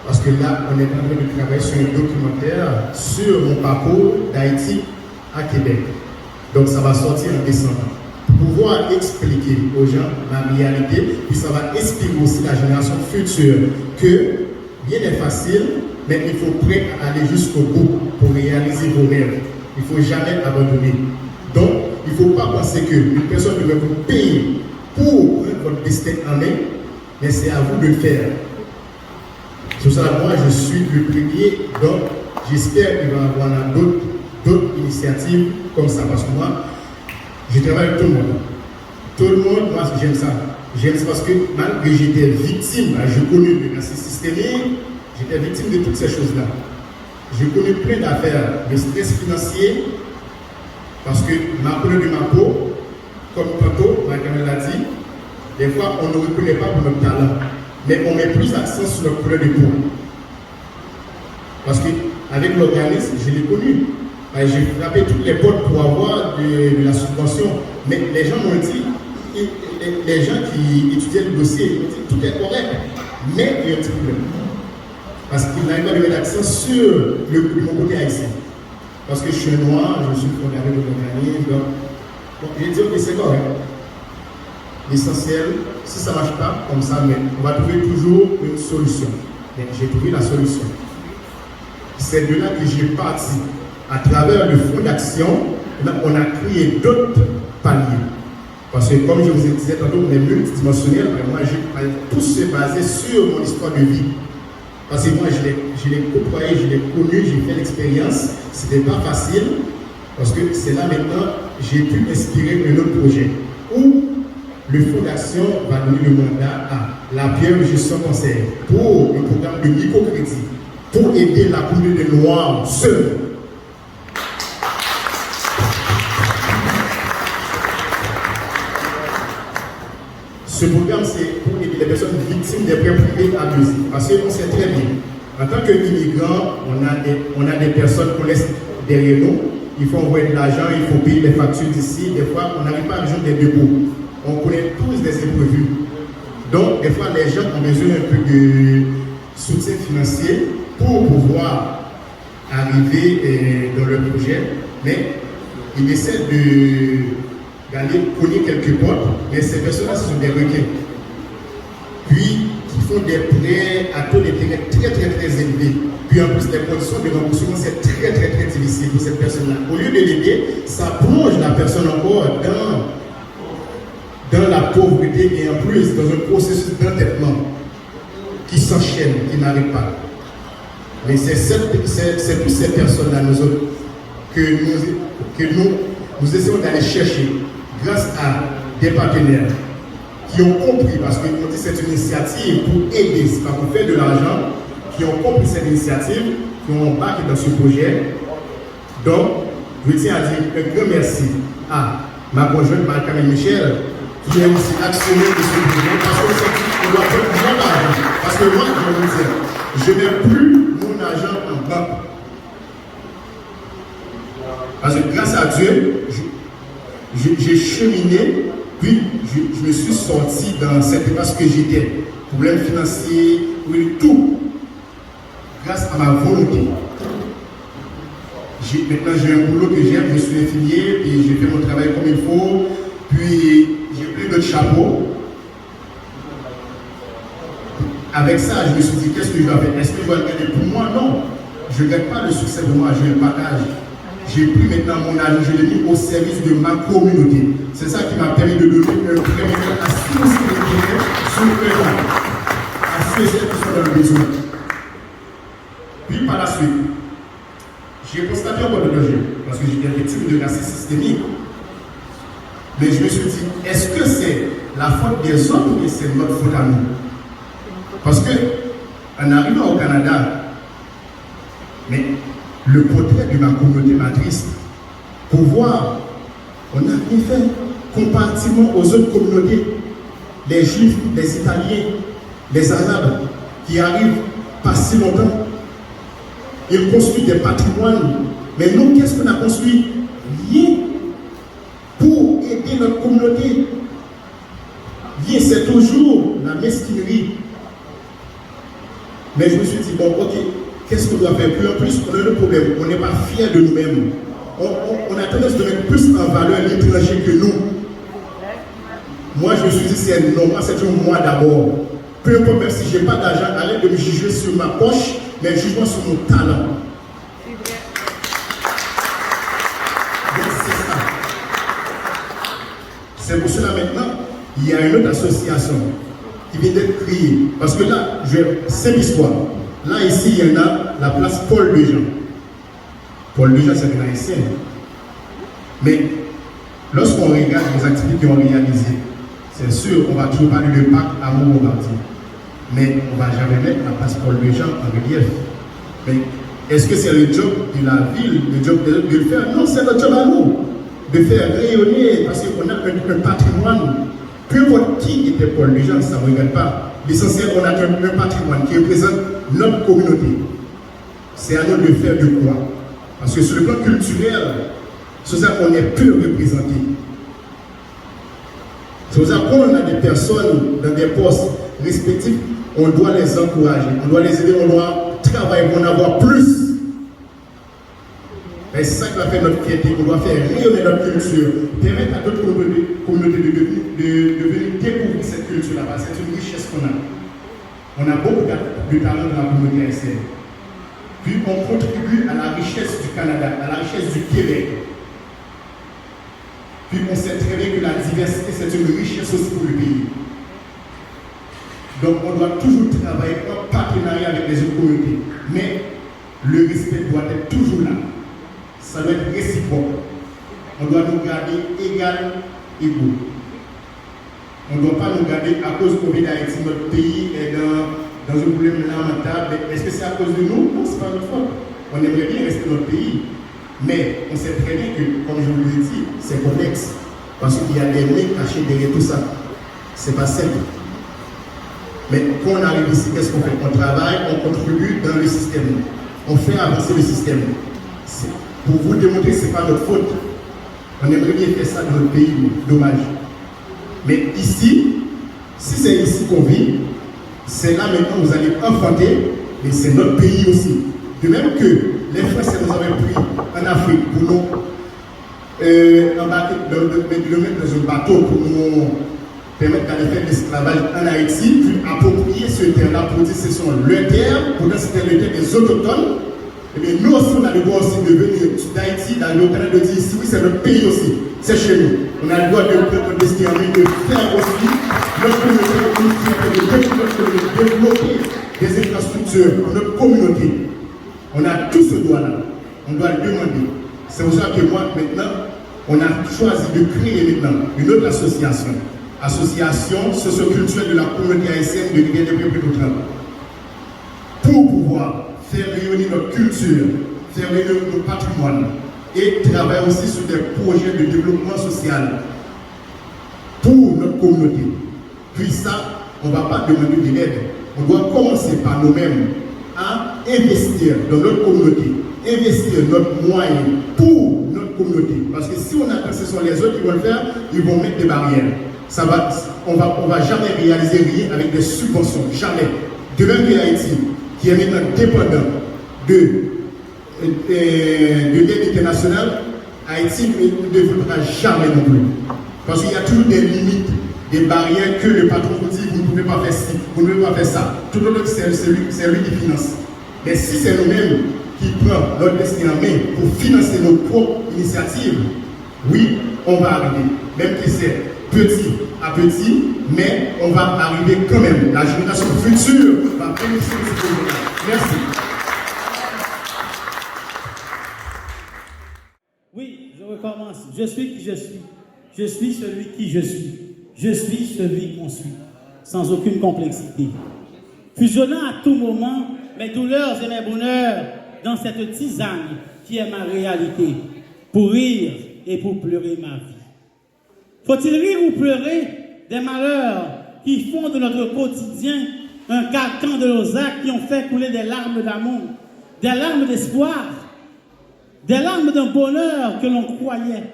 parce que là, on est en train de travailler sur un documentaire sur mon parcours d'Haïti à Québec. Donc ça va sortir en décembre. Pour pouvoir expliquer aux gens la réalité, puis ça va inspirer aussi la génération future que rien n'est facile, mais il faut prêt à aller jusqu'au bout pour réaliser vos rêves. Il ne faut jamais abandonner. Donc, il ne faut pas penser qu'une personne devrait vous payer pour prendre votre destin en main, mais c'est à vous de le faire. C'est pour ça que moi, je suis le premier, donc j'espère qu'il va y avoir d'autres initiatives comme ça, parce que moi, je travaille avec tout le monde. Tout le monde, moi, j'aime ça. J'aime ça parce que malgré que j'étais victime, je connais le racisme systémique, j'étais victime de toutes ces choses-là. J'ai connu plein d'affaires de stress financier, parce que ma couleur de ma peau, comme tantôt, ma caméra l'a dit, des fois, on ne reconnaît pas pour notre talent, mais on met plus l'accent sur notre couleur de peau. Parce qu'avec l'organisme, je l'ai connu. J'ai frappé toutes les portes pour avoir de la subvention. Mais les gens m'ont dit, les gens qui étudiaient le dossier, m'ont dit tout est correct. Mais il y a un petit problème. Parce qu'il n'arrive pas à mettre l'accent sur mon côté haïtien. Parce que je suis noir, je suis fondé de l'organisme. Donc, j'ai dit, ok, c'est correct. L'essentiel, si ça ne marche pas comme ça, mais on va trouver toujours une solution. Et j'ai trouvé la solution. C'est de là que j'ai parti. À travers le fonds d'action, on a créé d'autres paliers. Parce que comme je vous ai dit tantôt, on est multidimensionnel, moi tout se basé sur mon histoire de vie. Parce que moi je l'ai côtoyé, je l'ai connu, j'ai fait l'expérience. Ce n'était pas facile, parce que c'est là maintenant j'ai pu inspirer un autre projet où le fonds d'action va donner le mandat à la Pierre Gestion Conseil pour le programme de microcrédit. pour aider la communauté noire seule. Ce programme, c'est pour aider les personnes victimes des prêts privés abusifs. Parce qu'on sait très bien, en tant qu'immigrants, on a des personnes qu'on laisse derrière nous. Il faut envoyer de l'argent, il faut payer les factures d'ici. Des fois, on n'arrive pas à résoudre des dépôts. On connaît tous des imprévus. Donc, des fois, les gens ont besoin un peu de soutien financier pour pouvoir arriver dans leur projet. Mais ils essaient d'aller cogner quelque part. Mais ces personnes-là, ce sont des requins. Puis, qui font des prêts à taux d'intérêt très, très, très élevés. Puis, en plus, les conditions de remboursement, c'est très, très, très difficile pour cette personne-là. Au lieu de l'aider, ça plonge la personne encore dans la pauvreté et en plus dans un processus d'entêtement qui s'enchaîne, qui n'arrive pas. Mais c'est plus ces personnes-là, nous autres, que nous essayons d'aller chercher grâce à des partenaires qui ont compris, parce qu'ils ont dit c'est une initiative pour aider, c'est pas pour faire de l'argent, qui ont compris cette initiative, qui ont embarqué dans ce projet. Donc, je tiens à dire un grand merci à ma conjointe Marie-Camille Michel, qui est aussi actionnaire de ce projet, parce qu'on doit faire plus d'argent. Parce que moi, je vais vous dire, je n'ai plus mon argent en banque. Parce que grâce à Dieu, j'ai cheminé, puis je me suis sorti dans cette époque que j'étais. Problème financier, oui, tout. Grâce à ma volonté. Maintenant, j'ai un boulot que j'aime, je suis infirmier, puis j'ai fait mon travail comme il faut, puis j'ai pris d'autres chapeaux. Avec ça, je me suis dit, qu'est-ce que je dois faire? Est-ce que je dois le gagner pour moi? Non. Je ne gagne pas le succès de moi, je le partage. J'ai pris maintenant mon argent, je l'ai mis au service de ma communauté. C'est ça qui m'a permis de donner un premier à ceux qui sont présents, à ceux qui sont dans le besoin. Puis par la suite, j'ai constaté encore de danger, parce que j'étais victime de racisme systémique. Mais je me suis dit, est-ce que c'est la faute des autres ou c'est notre faute à nous? Parce que, en arrivant au Canada, mais le portrait de ma communauté m'attriste. Pour voir, on n'a rien fait comparativement aux autres communautés, les Juifs, les Italiens, les Arabes, qui arrivent pas si longtemps. Ils construisent des patrimoines. Mais nous, qu'est-ce qu'on a construit? Rien pour aider notre communauté. Rien, c'est toujours la mesquinerie. Mais je me suis dit, bon, ok, qu'est-ce qu'on doit faire? Plus en plus, on a le problème. On n'est pas fiers de nous-mêmes. On a tendance de mettre plus en valeur l'étranger que nous. Moi, je me suis dit, c'est normal, c'est toujours moi d'abord. Peu importe, même si je n'ai pas d'argent, arrête de me juger sur ma poche, mais juge-moi sur mon talent. Donc, c'est ça. C'est pour cela maintenant, il y a une autre association qui vient d'être créée. Parce que là, c'est l'histoire. Là, ici, il y en a la place Paul Dejean. Paul Dejean, c'est un haïtien. Mais lorsqu'on regarde les activités qu'ils ont réalisées, c'est sûr, on va toujours parler de Pâques Amour Bombardier. Mais on ne va jamais mettre la place Paul Dejean en relief. Mais est-ce que c'est le job de la ville, le job de le faire? Non, c'est notre job à nous. De faire rayonner, parce qu'on a un patrimoine. Peu importe qui était Paul Dejean, ça ne regarde pas. L'essentiel, on a un patrimoine qui représente notre communauté. C'est à nous de faire de quoi? Parce que sur le plan culturel, c'est ça qu'on est peu représenté. C'est pour ça qu'on a des personnes dans des postes respectifs, on doit les encourager, on doit les aider, on doit travailler pour en avoir plus. Et c'est ça qui va faire notre fierté, on doit faire rayonner notre culture, permettre à d'autres communautés de venir découvrir cette culture là-bas. C'est une richesse qu'on a. On a beaucoup de talents dans la communauté haïtienne. Puis on contribue à la richesse du Canada, à la richesse du Québec. Puis on sait très bien que la diversité, c'est une richesse aussi pour le pays. Donc on doit toujours travailler en partenariat avec les autres communautés. Mais le respect doit être toujours là. Ça doit être réciproque. On doit nous garder égal, égaux. On ne doit pas nous garder à cause qu'on vient d'Haïti, notre pays est dans dans un problème lamentable. Est-ce que c'est à cause de nous? Non, ce n'est pas notre faute. On aimerait bien rester dans notre pays. Mais on sait très bien que, comme je vous l'ai dit, c'est complexe. Parce qu'il y a des mecs cachés derrière tout ça. Ce n'est pas simple. Mais quand on arrive ici, qu'est-ce qu'on fait? On travaille, on contribue dans le système. On fait avancer le système. Pour vous démontrer que ce n'est pas notre faute. On aimerait bien faire ça dans notre pays, dommage. Mais ici, si c'est ici qu'on vit, c'est là maintenant que vous allez enfanter, mais c'est notre pays aussi. De même que les Français nous avaient pris en Afrique pour nous embarquer, le mettre dans un bateau pour nous permettre d'aller faire de l'esclavage en Haïti, puis approprier ce terre-là pour dire que ce sont leurs terres, pour dire que c'était le terre des autochtones. Et bien nous aussi, on a le droit aussi de venir d'Haïti, d'aller au Canada, de dire ici, oui, c'est notre pays aussi, c'est chez nous. On a le droit de décider de faire aussi notre communauté, de développer des infrastructures pour notre communauté. On a tout ce droit-là. On doit le demander. C'est pour ça que moi, maintenant, on a choisi de créer maintenant une autre association. Association socioculturelle de la communauté haïtienne de l'Union des peuples d'Outre-mer. Pour pouvoir faire rayonner notre culture, faire rayonner notre patrimoine et travailler aussi sur des projets de développement social pour notre communauté. Puis ça, on ne va pas demander de l'aide. On doit commencer par nous-mêmes à investir dans notre communauté, investir notre moyen pour notre communauté. Parce que si on attend que ce sont les autres qui vont le faire, ils vont mettre des barrières. On va jamais réaliser rien avec des subventions, jamais. De même que Haïti, qui est maintenant dépendant de l'aide internationale, Haïti ne développera jamais non plus. Parce qu'il y a toujours des limites, des barrières que le patron vous dit, vous ne pouvez pas faire ci, vous ne pouvez pas faire ça. Tout le monde, c'est lui qui finance. Mais si c'est nous-mêmes qui prenons notre destin en main pour financer nos propres initiatives, oui, on va arriver. Même que c'est petit à petit, mais on va arriver quand même. La génération future va bénéficier de ce projet-là. Merci. Oui, je recommence. Je suis qui je suis. Je suis celui qui je suis. Je suis celui qu'on suit, sans aucune complexité. Fusionnant à tout moment mes douleurs et mes bonheurs dans cette tisane qui est ma réalité, pour rire et pour pleurer ma vie. Faut-il rire ou pleurer des malheurs qui font de notre quotidien un carcan de nos actes qui ont fait couler des larmes d'amour, des larmes d'espoir, des larmes d'un bonheur que l'on croyait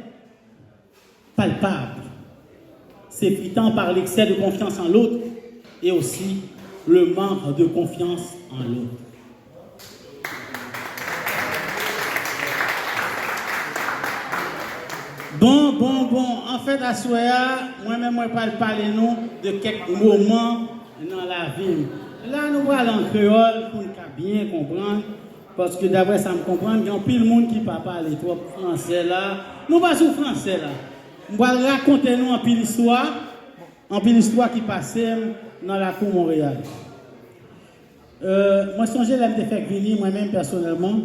palpable, s'effritant par l'excès de confiance en l'autre et aussi le manque de confiance en l'autre. Bon. En fait, à Soya, moi-même, je ne parle nous de quelques moments dans la vie. Là, nous allons en créole pour bien comprendre. Parce que d'après ça me comprend, il y a pile de monde qui ne parle pas les trop français là. Nous pas sur français là. On va raconter nous en pile histoire qui passait dans la cour Montréal. Moi, j'ai l'aime de faire venir moi-même personnellement.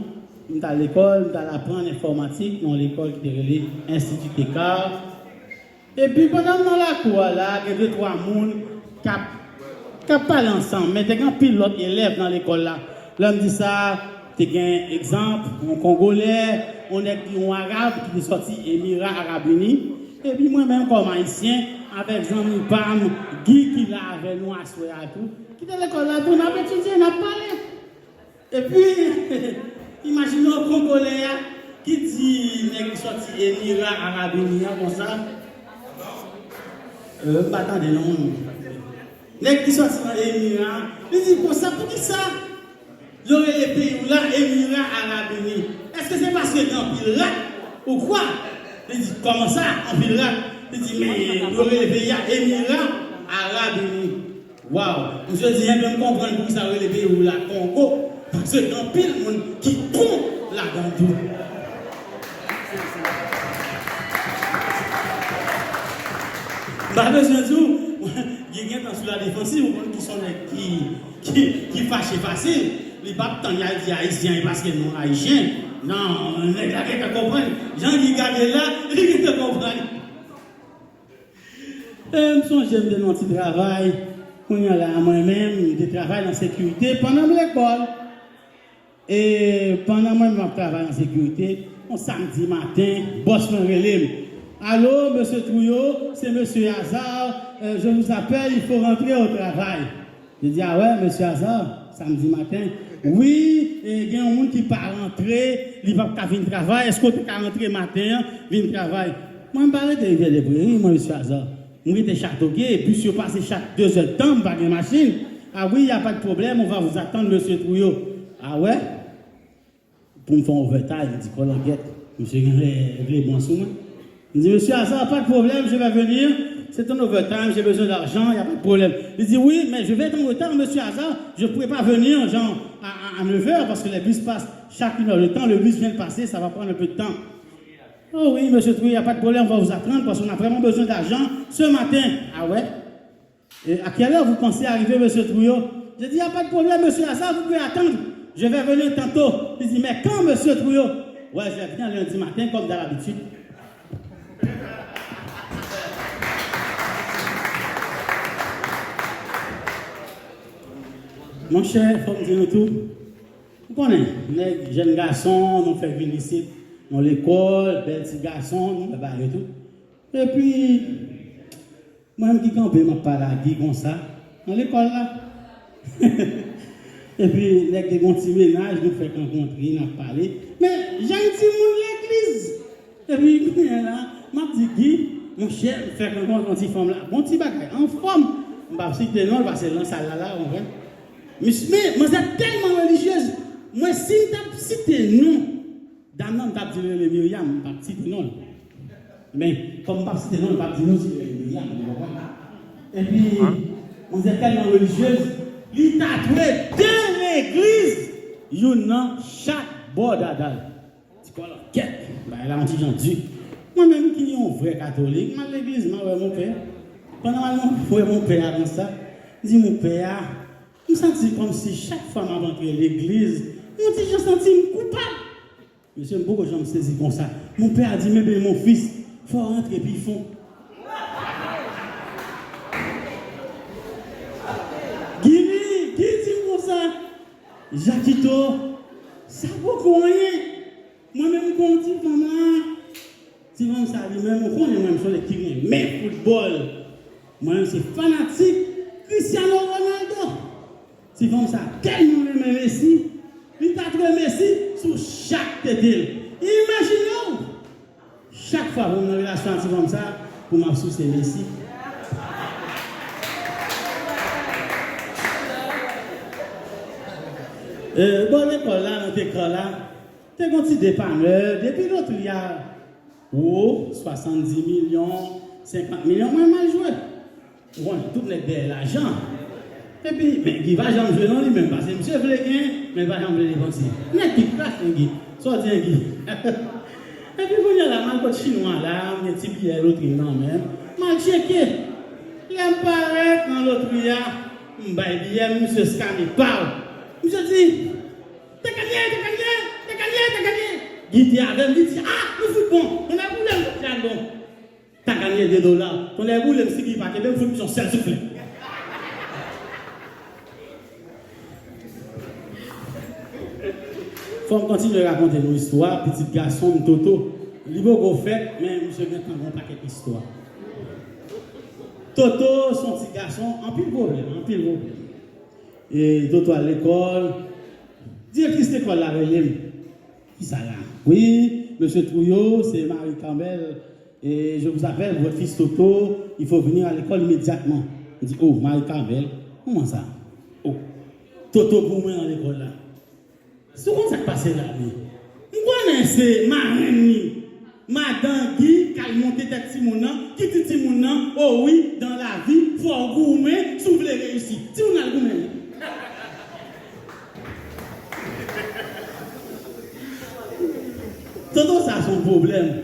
Je suis à l'école, je suis à apprendre l'informatique dans l'école qui est relée Institut Técart. Et puis pendant dans la cour là, il y a 2-3 personnes qui parlent ensemble. Mais il y a un pilote élève dans l'école là. Là, me dit ça, tu as un exemple, un Congolais, on est un Arabe qui est sorti Émirats Arabes Unis. Et puis moi-même comme haïtien, avec Jean-Mi Pam, Guy qui l'a avec nous à Soya tout, qui est à l'école là, on a étudié, on a parlé. Et puis, imaginez un Congolais qui dit qu'il est sorti Émirats Arabes Unis, comme ça. Attendez, non. Les qui sorti dans les Émirats, ils disent pour ça, pour qui ça? Il y aurait les pays où là, Émirats Arabes Unis. Est-ce que c'est parce que dans le pile ou quoi? Il dit, comment ça, en pile il dit, mais il y aurait les pays Émirats Arabes Unis. Waouh! Je dis, bien me comprendre pour ça aurait les pays où la Congo, parce que dans pile monde qui compte là-dedans tout. Bah, besoin de tout. Il y a des gens sur la défensive qui sont qui fâchent facile. Les papes, il y a des haïtiens parce qu'ils sont haïtiens. Non, on est là qui comprennent. Jean qui garde là, ils te comprennent. Je me suis de notre travail Moi-même, je travaille en sécurité pendant l'école. Et pendant moi, je travaille en sécurité, on samedi matin, boss me relève. Allô, monsieur Trouillot, c'est monsieur Hazard, je vous appelle, il faut rentrer au travail. Je dis, ah ouais, monsieur Hazard, samedi matin. Oui, il y a un monde qui ne peut pas rentrer, il ne va pas venir travailler. Est-ce que tu peux rentrer matin, venir travailler? Moi, je ne parle pas de rivière de Bréry, moi, monsieur Hazard. Moi, je suis châteaugué, et puis je passe chaque 2 heures de temps par une machine. Ah oui, il n'y a pas de problème, on va vous attendre, monsieur Trouillot. Ah ouais? Pour me faire overtime, il dit, qu'on l'enquête. Monsieur, réglé bon sous moi. Il dit, monsieur Hazard, pas de problème, je vais venir. C'est un overtime, j'ai besoin d'argent, il n'y a pas de problème. Il dit, oui, mais je vais être en retard, monsieur Hazard. Je ne pourrais pas venir, genre, à 9h, parce que les bus passent chaque 1 heure de temps. Le bus vient de passer, ça va prendre un peu de temps. Oh oui, monsieur Trouillot, il n'y a pas de problème, on va vous attendre, parce qu'on a vraiment besoin d'argent ce matin. Ah ouais? Et à quelle heure vous pensez arriver, monsieur Trouillot? Je dis, il n'y a pas de problème, monsieur Hazard, vous pouvez attendre. Je vais venir tantôt. Il dit, mais quand, monsieur Trouillot? Ouais, je vais venir lundi matin, comme d'habitude. Mon cher, il faut me dire tout. Vous connaissez, les jeunes garçons, nous faisons venir ici, dans l'école, les petits garçons, nous faisons et tout. Et puis, moi-même qui campé, je parle à Guy comme ça, dans l'école là. Et puis, les petits ménages, nous faisons rencontrer, nous parler. Mais j'ai un petit monde l'église. Et puis, là, je dis Guy, mon cher, faire rencontrer une petite femme là, mon petit bagage, en forme. Je ne vais pas citer non, parce que dans ça là, on va. Mais moi, c'est tellement religieuse. Moi, si je cité non, dans le nom, je vais dire le Myriam, je ne vais pas citer non. Mais comme je ne vais pas citer non, je ne vais pas dire non, c'est le Myriam. Et puis, on est tellement religieuse, il t'a trouvé deux églises, il y en a chaque bord d'Adal. C'est quoi l'enquête? Là, on dit j'en dis. Moi-même qui suis un vrai catholique, je vais à l'église, je vais mon père. Pendant que je vais mon père avant ça, je dis mon père. Je me sens comme si chaque fois que je rentre à l'église, je me sens coupable. Monsieur, beaucoup de gens me saisissent comme ça. Mon père a dit, mais mon fils, il faut rentrer et puis il faut. Qui dit comme ça? Jacquito, ça beaucoup rien. Moi-même, quand je dis, maman, si on ça lui-même, on connaît même sur les qui mais football. Moi-même, c'est fanatique. Cristiano Ronaldo. Si comme ça, tellement aimé Messi, il t'a trouvé Messi sur chaque tête. Imaginez-vous, chaque fois que vous avez une relation comme ça, pour m'absoucer Messi. Bon, l'école là, notre école là, t'es un petit dépanneur, depuis l'autre, il y a 70 millions, 50 millions, moi, mal joué. Bon, tout le monde est de l'argent. Et puis, mais il va jamais jouer dans lui-même, parce que monsieur veut gagner, mais il va jamais les bons. Mais qui classe un Guy, sorti un Guy. Et puis, vous avez la mal chinois là, un petit billet, l'autre non même. Mal checké. Il paraît dans l'autre billet, billet, monsieur Scani parle. Monsieur dit, t'as gagné. Guy dit avec lui, dit, ah, nous fout bon, on a voulu un peu bon. T'as gagné $2. On a voulu un petit qui va, même fout son seul souffle. Il faut continuer à raconter nos histoires. Petit garçon, Toto, il va au fait, mais monsieur vient quand on paquet d'histoires. Toto, son petit garçon, en pile problème. Et Toto à l'école, directrice d'école là, qui ça là? Oui, monsieur Trouillot, c'est Marie Campbell, et je vous appelle, votre fils Toto, il faut venir à l'école immédiatement. Il dit, oh, Marie Campbell, comment ça? Oh, Toto pour moi à l'école là. C'est comment ça passe là? Vous connaissez Madame Guy, qui a monté tête Timouna, qui dit Timouna, oh oui, dans la vie, il faut gourmet, si vous voulez réussir. Timouna le gourmet. Toto, ça a son problème.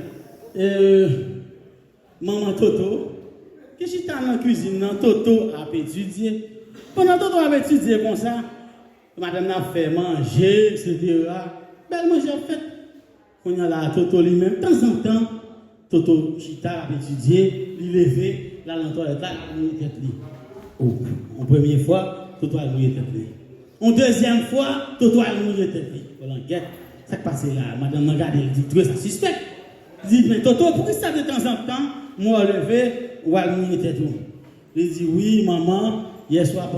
Maman Toto, qui est dans la cuisine, Toto a étudié. Pendant Toto a étudié comme ça, madame a fait manger, etc. Belle manger en fait. On a là Toto lui-même, de temps en temps, Toto Chita a étudié, il levé, là dans la toilette, là, il tête lui. En première fois, Toto a mouillé tête. En deuxième fois, Toto a mouillé tête. Voilà, guette. Ça qui passe là, madame regarde, elle dit, tu es ça suspect. Elle dit, mais Toto, pourquoi ça de temps en temps, moi levé, ou à mouiller tête? Il dit, oui, maman, hier soir,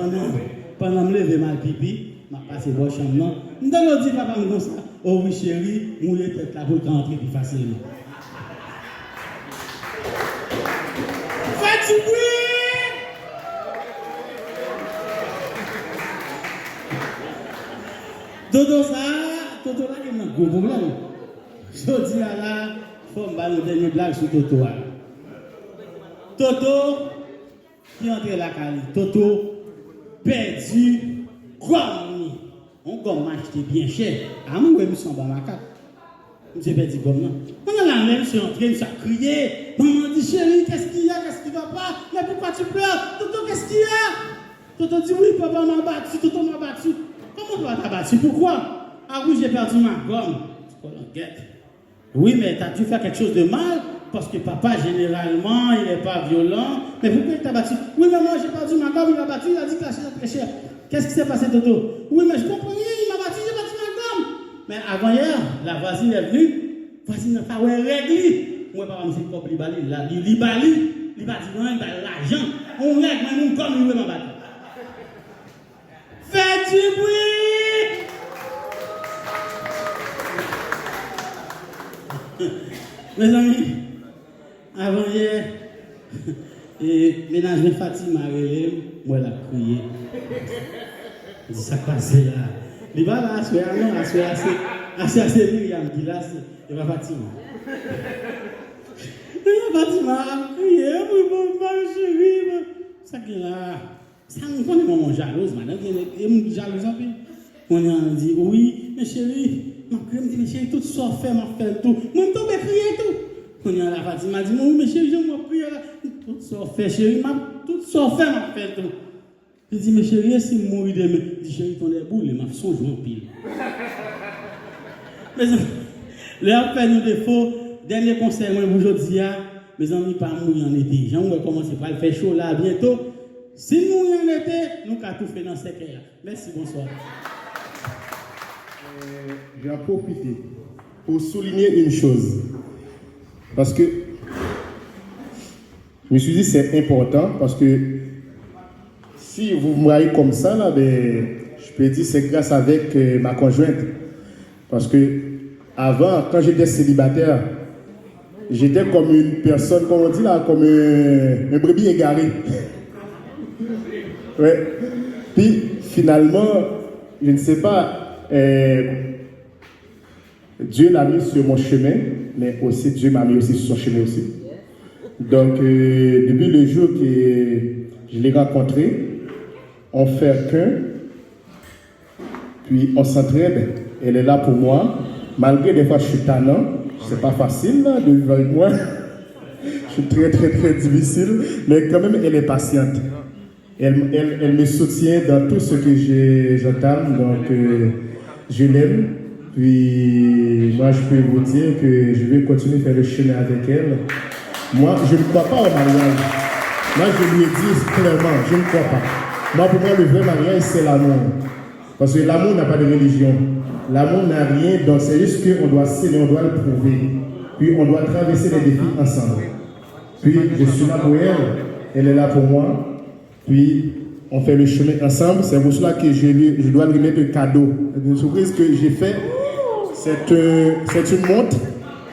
pendant me lever mal pipi, m'a passé dans la chambre. Je dit, papa, comme ça. Oh oui, chérie, mouiller tête là pour rentrer plus facilement. Faites du bruit! Toto là, il y a un gros problème. Je dis à la, il faut me faire une dernière blague sur Toto. Toto, qui entre la Cali, Toto, perdu, gomme. On gomme acheté bien cher. Ah, moi, je me sens dans ma carte. Je me perdu gomme là. On a la même, je suis entré, je suis crié. Maman dit, chérie, qu'est-ce qu'il y a, qu'est-ce qui ne va pas? Mais pourquoi tu pleures? Toto, qu'est-ce qu'il y a? Toto dit, oui, papa m'a battu, Toto m'a battu. Comment toi t'as battu? Pourquoi? Ah oui, j'ai perdu ma gomme. Oui, mais t'as dû faire quelque chose de mal, parce que papa, généralement, il n'est pas violent. Mais pourquoi il t'a battu? Oui, mais moi, j'ai perdu ma gomme, il m'a battu, il a dit que la chaise est très chère. Qu'est-ce qui s'est passé, Toto? Oui, mais je comprends rien, il m'a battu, j'ai battu ma gomme. Mais avant-hier, la voisine est venue, la voisine n'a pas réglé. Moi, papa, je me suis dit, il bali, il va dire, non, il va l'argent. On règle, mais nous, comme il veut m'a battu. Faites du bruit! Mes amis, avant hier, ménage de Fatima a relève, moi, elle a crié. Je dis, ça passe là. Il va là, assez Myriam qui là, il va Fatima. Fatima a crié, ma chérie, ça qui est là. Ça me connaît mon jalouse, madame, et mon jalouse un peu. On a dit, oui, mais chérie, ma crème dit, mais chérie, tout ça fait, m'a fait tout. Moi, je tombe crier tout. On a la Fatima dit, oui, mais chérie, je m'en prie là. Tout ça fait, chérie, tout ça fait, m'a fait tout. Je dis, mais chérie, si je mourir demain, je dis, chérie, ton boule, m'a fait son joint pile. Mais leur fait nos défauts, dernier conseil, moi, aujourd'hui, mes amis, pas mourir en été. J'en vais commencer par le faire chaud là, bientôt. Si nous y en étions, nous avons tout fait dans cette cas. Merci, bonsoir. J'en profite pour souligner une chose. Parce que je me suis dit c'est important, parce que si vous me voyez comme ça, là, ben, je peux dire c'est grâce avec ma conjointe. Parce que avant, quand j'étais célibataire, j'étais comme une personne, comme on dit là, comme un brebis égaré. Ouais. Puis finalement, je ne sais pas, Dieu l'a mis sur mon chemin, mais aussi Dieu m'a mis aussi sur son chemin aussi. Donc depuis le jour que je l'ai rencontré, on fait qu'un, puis on s'entraide. Elle est là pour moi, malgré des fois je suis tannant, c'est pas facile là, de vivre avec moi. Je suis très très très difficile, mais quand même elle est patiente. Elle me soutient dans tout ce que j'entame, donc je l'aime. Puis moi, je peux vous dire que je vais continuer à faire le chemin avec elle. Moi, je ne crois pas au mariage. Moi, je lui ai dit clairement, je ne crois pas. Moi, pour moi, le vrai mariage, c'est l'amour. Parce que l'amour n'a pas de religion. L'amour n'a rien, donc c'est juste qu'on doit s'aimer, on doit le prouver. Puis on doit traverser les défis ensemble. Puis je suis là pour elle, elle est là pour moi. Puis, on fait le chemin ensemble. C'est pour cela que je dois lui mettre un cadeau. Une surprise que j'ai fait, c'est une montre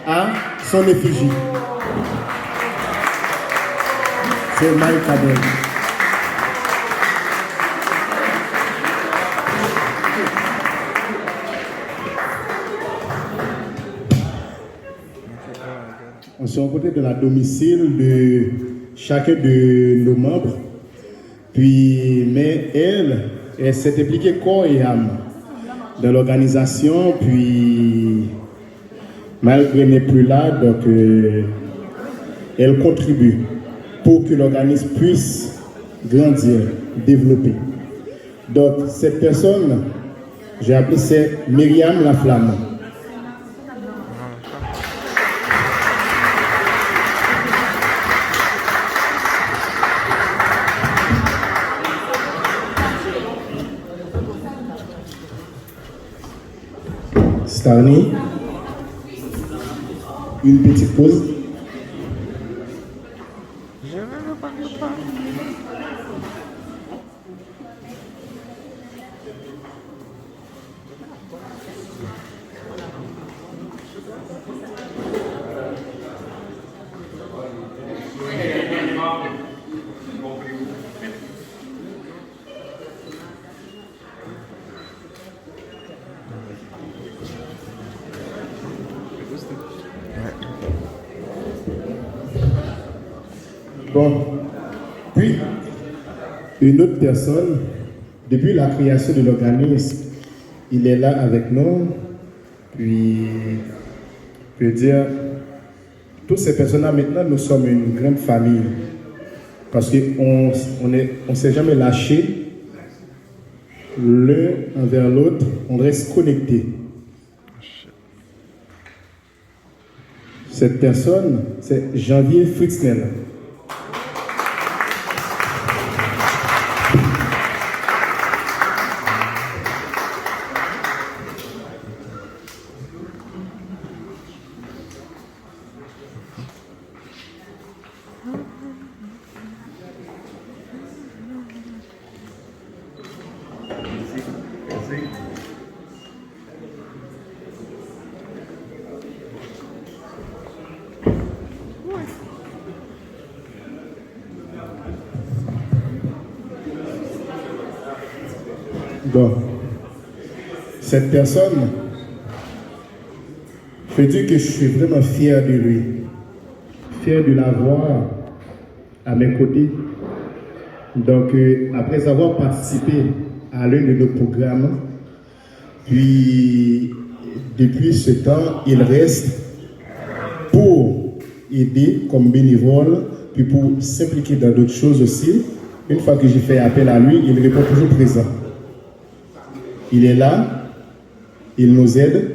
à son effigie. C'est my cadeau. On s'est rencontrés dans la domicile de chacun de nos membres. Puis, mais elle s'est impliquée corps et âme dans l'organisation, puis malgré qu'elle n'est plus là, donc elle contribue pour que l'organisme puisse grandir, développer. Donc cette personne, j'ai appelé c'est Myriam la Flamme. Starny. Une petite pause. Bon, puis une autre personne, depuis la création de l'organisme, il est là avec nous, puis je veux dire, toutes ces personnes-là maintenant, nous sommes une grande famille, parce qu'on ne s'est jamais lâché l'un envers l'autre, on reste connectés. Cette personne, c'est Janvier Fritznel. Bon, cette personne, je veux dire que je suis vraiment fier de lui, fier de l'avoir à mes côtés. Donc, après avoir participé à l'un de nos programmes, puis depuis ce temps, il reste pour aider comme bénévole, puis pour s'impliquer dans d'autres choses aussi. Une fois que j'ai fait appel à lui, il répond toujours présent. Il est là, il nous aide.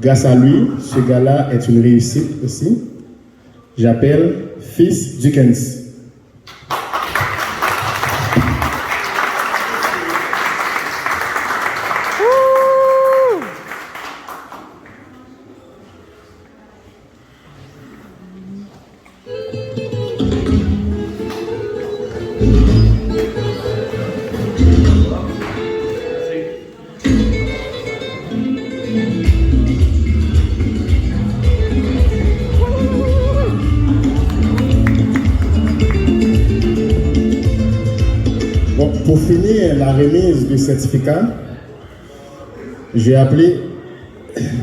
Grâce à lui, ce gars-là est une réussite aussi. J'appelle Fils Dickens. Pour finir la remise du certificat, j'ai appelé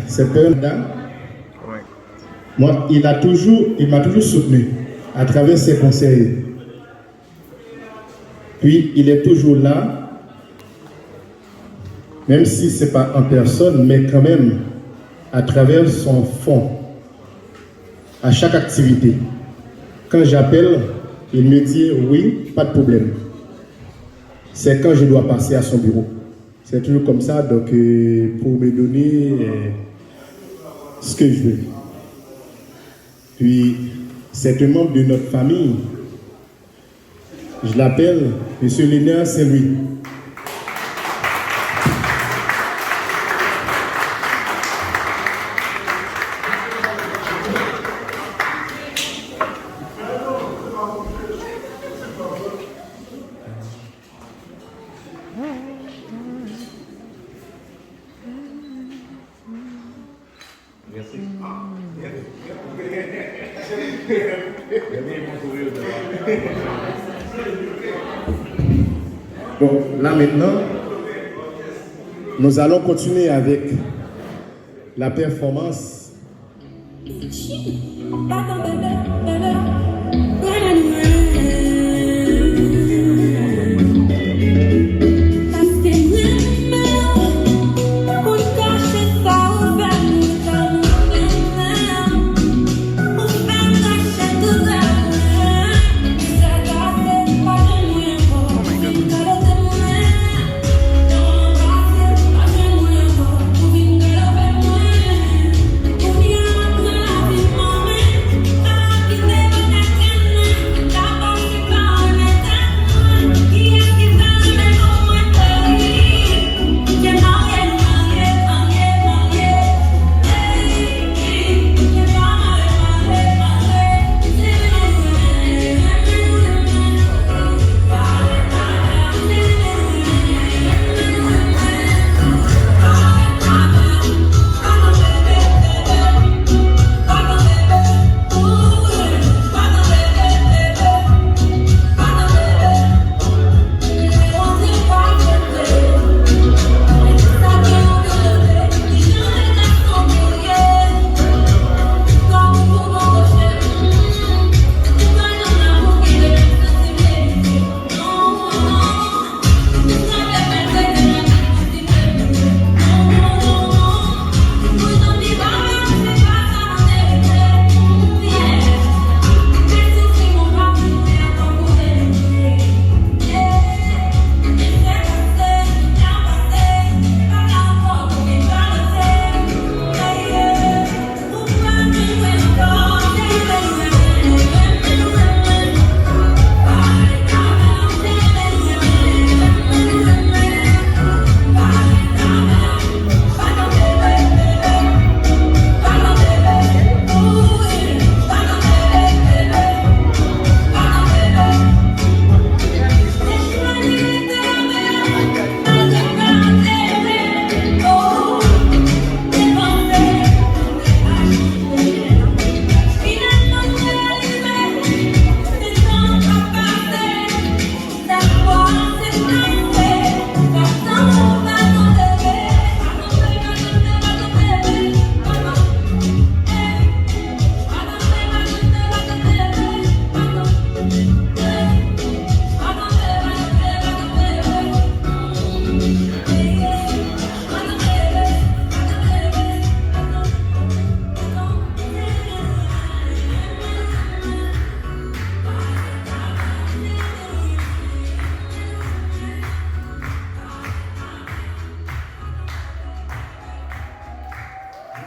cette personne-là. Moi, il m'a toujours soutenu à travers ses conseils. Puis, il est toujours là, même si ce n'est pas en personne, mais quand même à travers son fonds, à chaque activité. Quand j'appelle, il me dit oui, pas de problème. C'est quand je dois passer à son bureau. C'est toujours comme ça, donc pour me donner ce que je veux. Puis, c'est un membre de notre famille. Je l'appelle M. Lénard Saint-Louis. Bon, là maintenant, nous allons continuer avec la performance. Never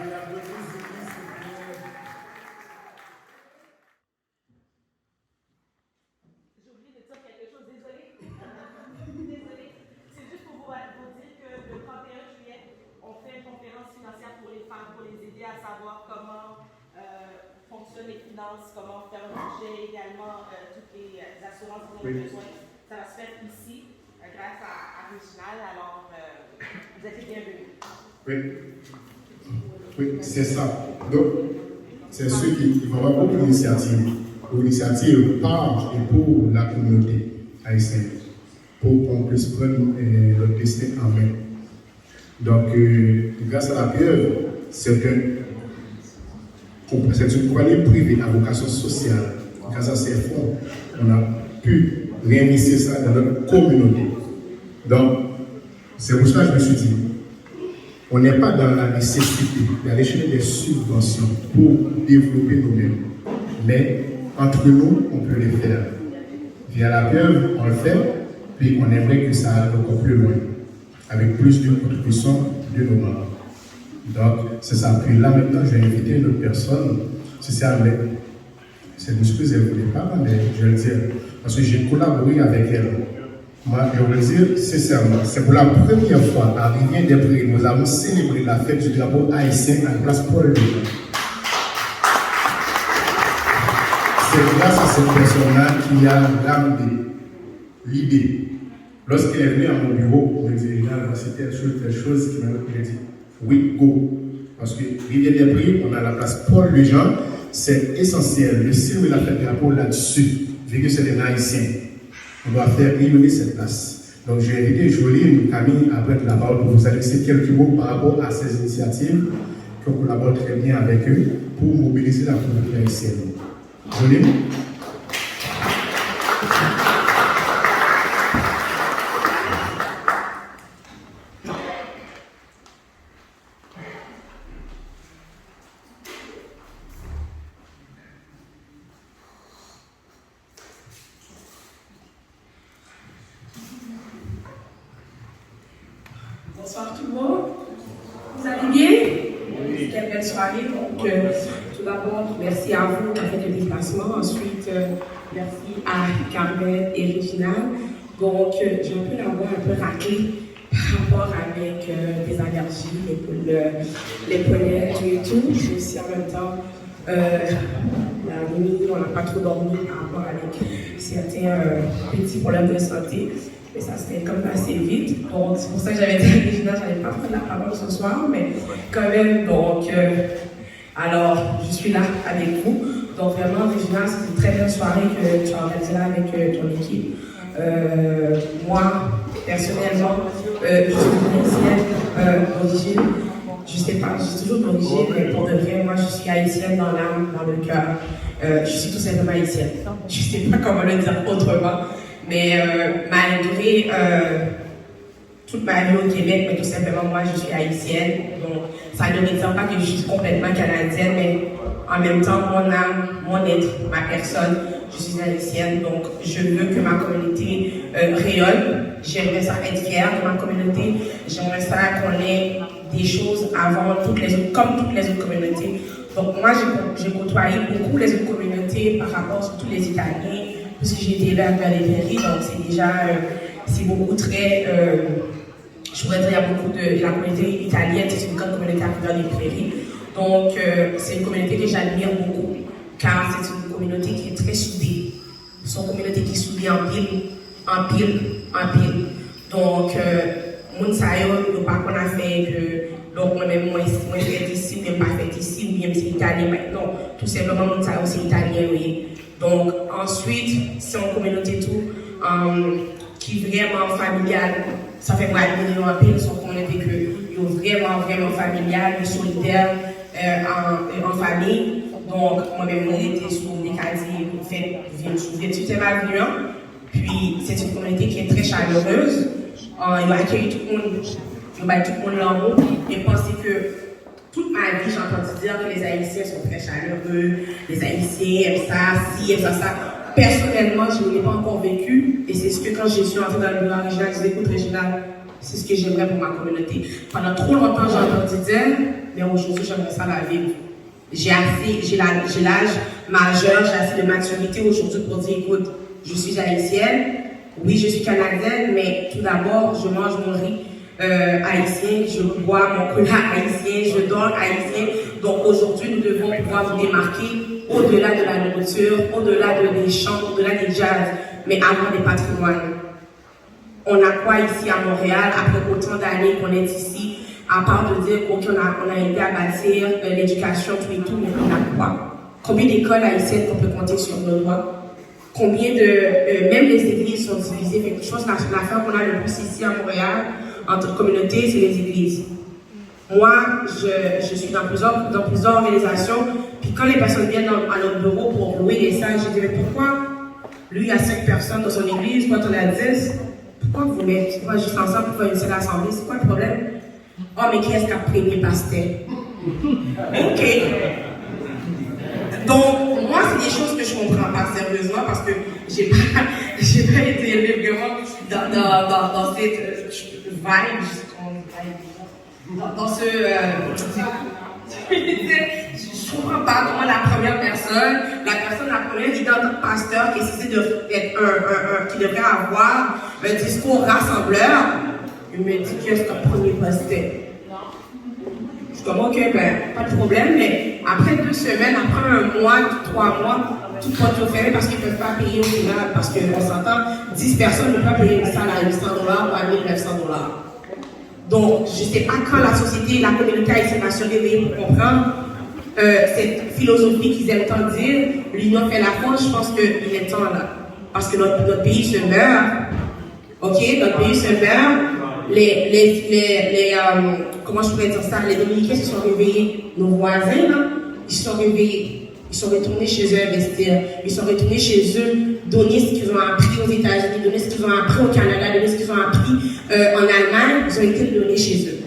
oublié de dire quelque chose, désolé. Désolé. C'est juste pour vous dire que le 31 juillet, on fait une conférence financière pour les femmes, pour les aider à savoir comment fonctionnent les finances, comment faire un budget, également toutes les assurances dont on a besoin. Ça va se faire ici, grâce à Réginal. Alors, vous êtes les bienvenus. Oui, c'est ça. Donc, c'est ceux qui vont avoir beaucoup d'initiatives. L'initiative par et pour la communauté haïtienne, pour qu'on puisse prendre notre destin en main. Donc, grâce à la pieuvre, c'est une croyance privée à vocation sociale. Grâce à ces fonds, on a pu réinvestir ça dans notre communauté. Donc, c'est pour ça que je me suis dit, on n'est pas dans la nécessité d'aller chercher des subventions pour développer nous-mêmes. Mais entre nous, on peut les faire. Via la pieuvre, on le fait, puis on aimerait que ça aille encore plus loin, avec plus de contribution de nos membres. Donc, c'est ça. Puis là, maintenant, je vais inviter une autre personne, si c'est avec. C'est une excuse, elle ne voulait pas, mais je vais le dire. Parce que j'ai collaboré avec elle. Moi, je veux le dire sincèrement, c'est pour la première fois à Rivière-des-Prairies, nous avons célébré la fête du drapeau haïtien à la place Paul Louis. C'est grâce à cette personne-là qui a ramené l'idée. Lorsqu'elle est venue à mon bureau, on me dit, c'était telle chose qui m'a dit, oui, go. Parce que Rivière-des-Prairies, on a la place Paul Louis, c'est essentiel de célébrer la fête du drapeau là-dessus, vu que c'est des haïtiens. On doit faire rayonner cette place. Donc, j'ai invité Joline, Camille, à prendre la parole pour vous adresser quelques mots par rapport à ces initiatives, qu'on collabore très bien avec eux pour mobiliser la communauté haïtienne. Joline. Bonsoir tout le monde. Vous allez bien? Oui. Quelle belle soirée. Donc, tout d'abord, merci à vous qui avez fait le déplacement. Ensuite, merci à Carmen et Réginal. Donc, j'ai un peu la voix un peu raclée par rapport avec des allergies, les pollennes et tout. Mais aussi en même temps, la nuit, on n'a pas trop dormi par rapport avec certains petits problèmes de santé. Et ça se fait comme assez vite. Donc, c'est pour ça que j'avais dit à Réginal, je n'allais pas prendre la parole ce soir, mais quand même, donc, alors, je suis là avec vous. Donc, vraiment, Réginal, c'est une très belle soirée que tu as organisée là avec ton équipe. Moi, personnellement, je suis haïtienne d'origine. Je sais pas, je suis toujours d'origine, mais pour de vrai, moi, je suis haïtienne dans l'âme, dans le cœur. Je suis tout simplement haïtienne. Je ne sais pas comment le dire autrement. Mais malgré toute ma vie au Québec, mais tout simplement moi je suis haïtienne, donc ça ne veut dire pas que je suis complètement canadienne, mais en même temps mon âme, mon être, ma personne, je suis haïtienne, donc je veux que ma communauté rayonne. J'aimerais ça être fière de ma communauté, j'aimerais ça qu'on ait des choses avant toutes les autres, comme toutes les autres communautés. Donc moi j'ai côtoyé beaucoup les autres communautés par rapport à tous les Italiens, puisque j'ai été vers les prairies, donc c'est déjà, c'est beaucoup très, je pourrais dire, il y a beaucoup de, la communauté italienne, c'est une grande communauté à vers les prairies, donc c'est une communauté que j'admire beaucoup, car c'est une communauté qui est très soudée, c'est une communauté qui est soudée en pile, donc, mon sayo, le pas qu'on a fait, donc moi-même, moi je suis ici, même pas fait ici, ou bien c'est italien, non, tout simplement, mon sayo, c'est italien, oui. Donc, ensuite, c'est une communauté tout qui est vraiment familiale. Ça fait moi admirer un peu, c'est une communauté qui est vraiment familiale, solidaire, en famille. Donc, moi-même, j'ai été sur des quartiers, en fait, je suis venu. Puis, c'est une communauté qui est très chaleureuse. Il va accueillir tout le monde, il va tout le monde là en haut. Et penser que toute ma vie, j'ai entendu dire que les Haïtiens sont très chaleureux, les Haïtiens aiment ça, aiment ça. Personnellement, je ne l'ai pas encore vécu. Et c'est ce que quand je suis entrée dans le bureau Réginal, je disais, écoute Réginal, c'est ce que j'aimerais pour ma communauté. Pendant trop longtemps, j'ai entendu dire, mais aujourd'hui, j'aimerais ça la vivre. J'ai l'âge majeur, j'ai assez de maturité aujourd'hui pour dire, écoute, je suis haïtienne, oui, je suis canadienne, mais tout d'abord, je mange mon riz haïtien, je bois mon cola haïtien, je dors haïtien. Donc aujourd'hui, nous devons pouvoir nous démarquer au-delà de la nourriture, au-delà des chants, au-delà des jazz, mais avoir des patrimoines. On a quoi ici à Montréal, après autant d'années qu'on est ici, à part de dire qu'on a aidé à bâtir l'éducation, tout et tout, mais on a quoi? Combien d'écoles haïtiennes qu'on peut compter sur nos doigts? Combien de... même les églises sont divisées. Mais je pense que l'affaire qu'on a le plus ici à Montréal, entre communautés, c'est les églises. Moi, je suis dans plusieurs organisations, puis quand les personnes viennent à notre bureau pour louer des salles, je dis, mais pourquoi lui, il y a 5 personnes dans son église, toi, tu en as 10, pourquoi vous mettez pas juste ensemble pour faire une seule assemblée? C'est quoi le problème? Oh, mais qui est-ce qui a prévenu le pasteur? OK. Donc, moi, c'est des choses que je comprends pas sérieusement parce que j'ai pas été élevée vraiment dans cette vibe, dans ce... je comprends pas comment la première personne, la première leader de pasteur qui est censé d'être qui devrait avoir un discours rassembleur, il me dit que c'est un premier pasteur. Je suis comme, ok, ben, pas de problème, mais après 2 semaines, après 1 mois, 3 mois, tout va tout fermer parce qu'ils ne peuvent pas payer au final, parce qu'on s'entend, 10 personnes ne peuvent pas payer une salle à $800 ou à $1,900. Donc, je ne sais pas quand la société, la communauté haïtienne va se réveiller pour comprendre cette philosophie qu'ils aiment tant dire, l'union fait la force, je pense qu'il est temps là. Parce que notre pays se meurt, ok, notre pays se meurt, comment je pourrais dire ça, les Dominicains se sont réveillés, nos voisins, là, ils se sont réveillés, ils sont retournés chez eux investir, ils sont retournés chez eux donner ce qu'ils ont appris aux États-Unis, donner ce qu'ils ont appris au Canada, donner ce qu'ils ont appris en Allemagne, ils ont été donnés chez eux.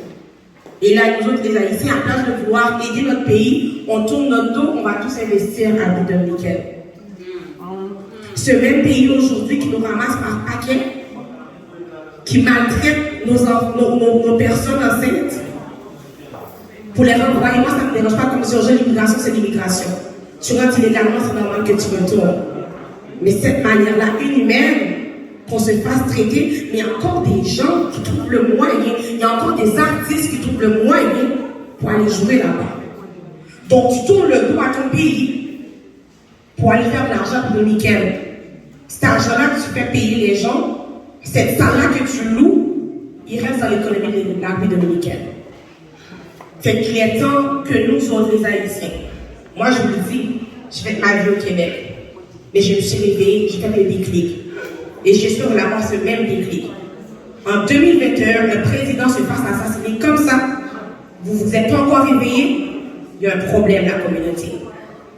Et là, nous autres, les Haïtiens, à place de vouloir aider notre pays, on tourne notre dos, on va tous investir à bout d'un nickel. Ce même pays aujourd'hui qui nous ramasse par paquet, qui maltraite nos personnes enceintes, pour les renvoyer, moi ça ne me dérange pas comme surgé l'immigration, c'est l'immigration. Tu rentres illégalement, c'est normal que tu retournes. Mais cette manière-là, inhumaine, qu'on se fasse traiter, mais il y a encore des gens qui trouvent le moyen, il y a encore des artistes qui trouvent le moyen pour aller jouer là-bas. Donc tu tournes le dos à ton pays pour aller faire de l'argent pour le week-end. Cet argent-là que tu fais payer les gens, cette salle-là que tu loues, il reste dans l'économie de la République dominicaine. Fait qu'il est temps que nous autres, les Haïtiens, moi je vous le dis, j'ai fait ma vie au Québec, mais je me suis réveillée, j'ai fait des déclics. Et je suis sûre d'avoir ce même déclic. En 2021, le président se fasse assassiner comme ça, vous vous êtes pas encore réveillés, il y a un problème dans la communauté.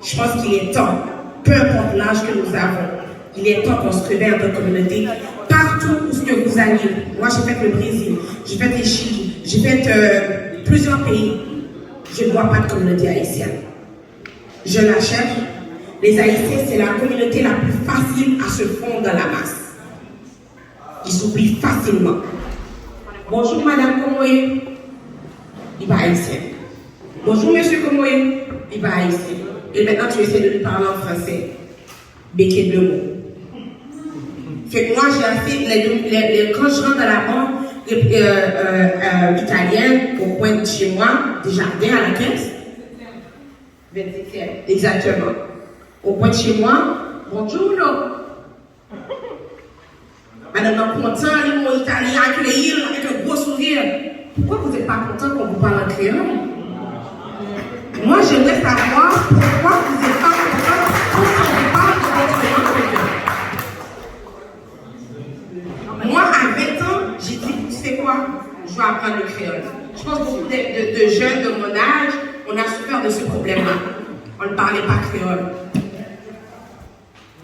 Je pense qu'il est temps, peu importe l'âge que nous avons, il est temps qu'on se réveille en notre communauté. Partout où ce que vous allez, moi j'ai fait le Brésil, j'ai fait le Chili, j'ai fait plusieurs pays, je ne vois pas de communauté haïtienne. Je la cherche. Les Haïtiens, c'est la communauté la plus facile à se fondre dans la masse. Ils oublient facilement. Bonjour madame, comment est? Il va haïtien. Bonjour monsieur, comment est? Il va haïtien. Et maintenant tu essaies de lui parler en français. Béquet de mots. Fait que moi j'ai fait, quand je rentre dans la banque italienne, au coin de chez moi, des jardins à la caisse. 27e. Exactement. Au coin de chez moi, bonjour. Madame est content, les mots italiens accueillir avec un gros sourire. Pourquoi vous n'êtes pas content quand vous parlez en créole? Moi, j'aimerais savoir pourquoi vous n'êtes pas content quand on parle de votre langue. Moi, à 20 ans, j'ai dit, tu sais quoi? Je vais apprendre le créole. Je pense que beaucoup de jeunes de mon âge, on a souffert de ce problème-là. On ne parlait pas créole.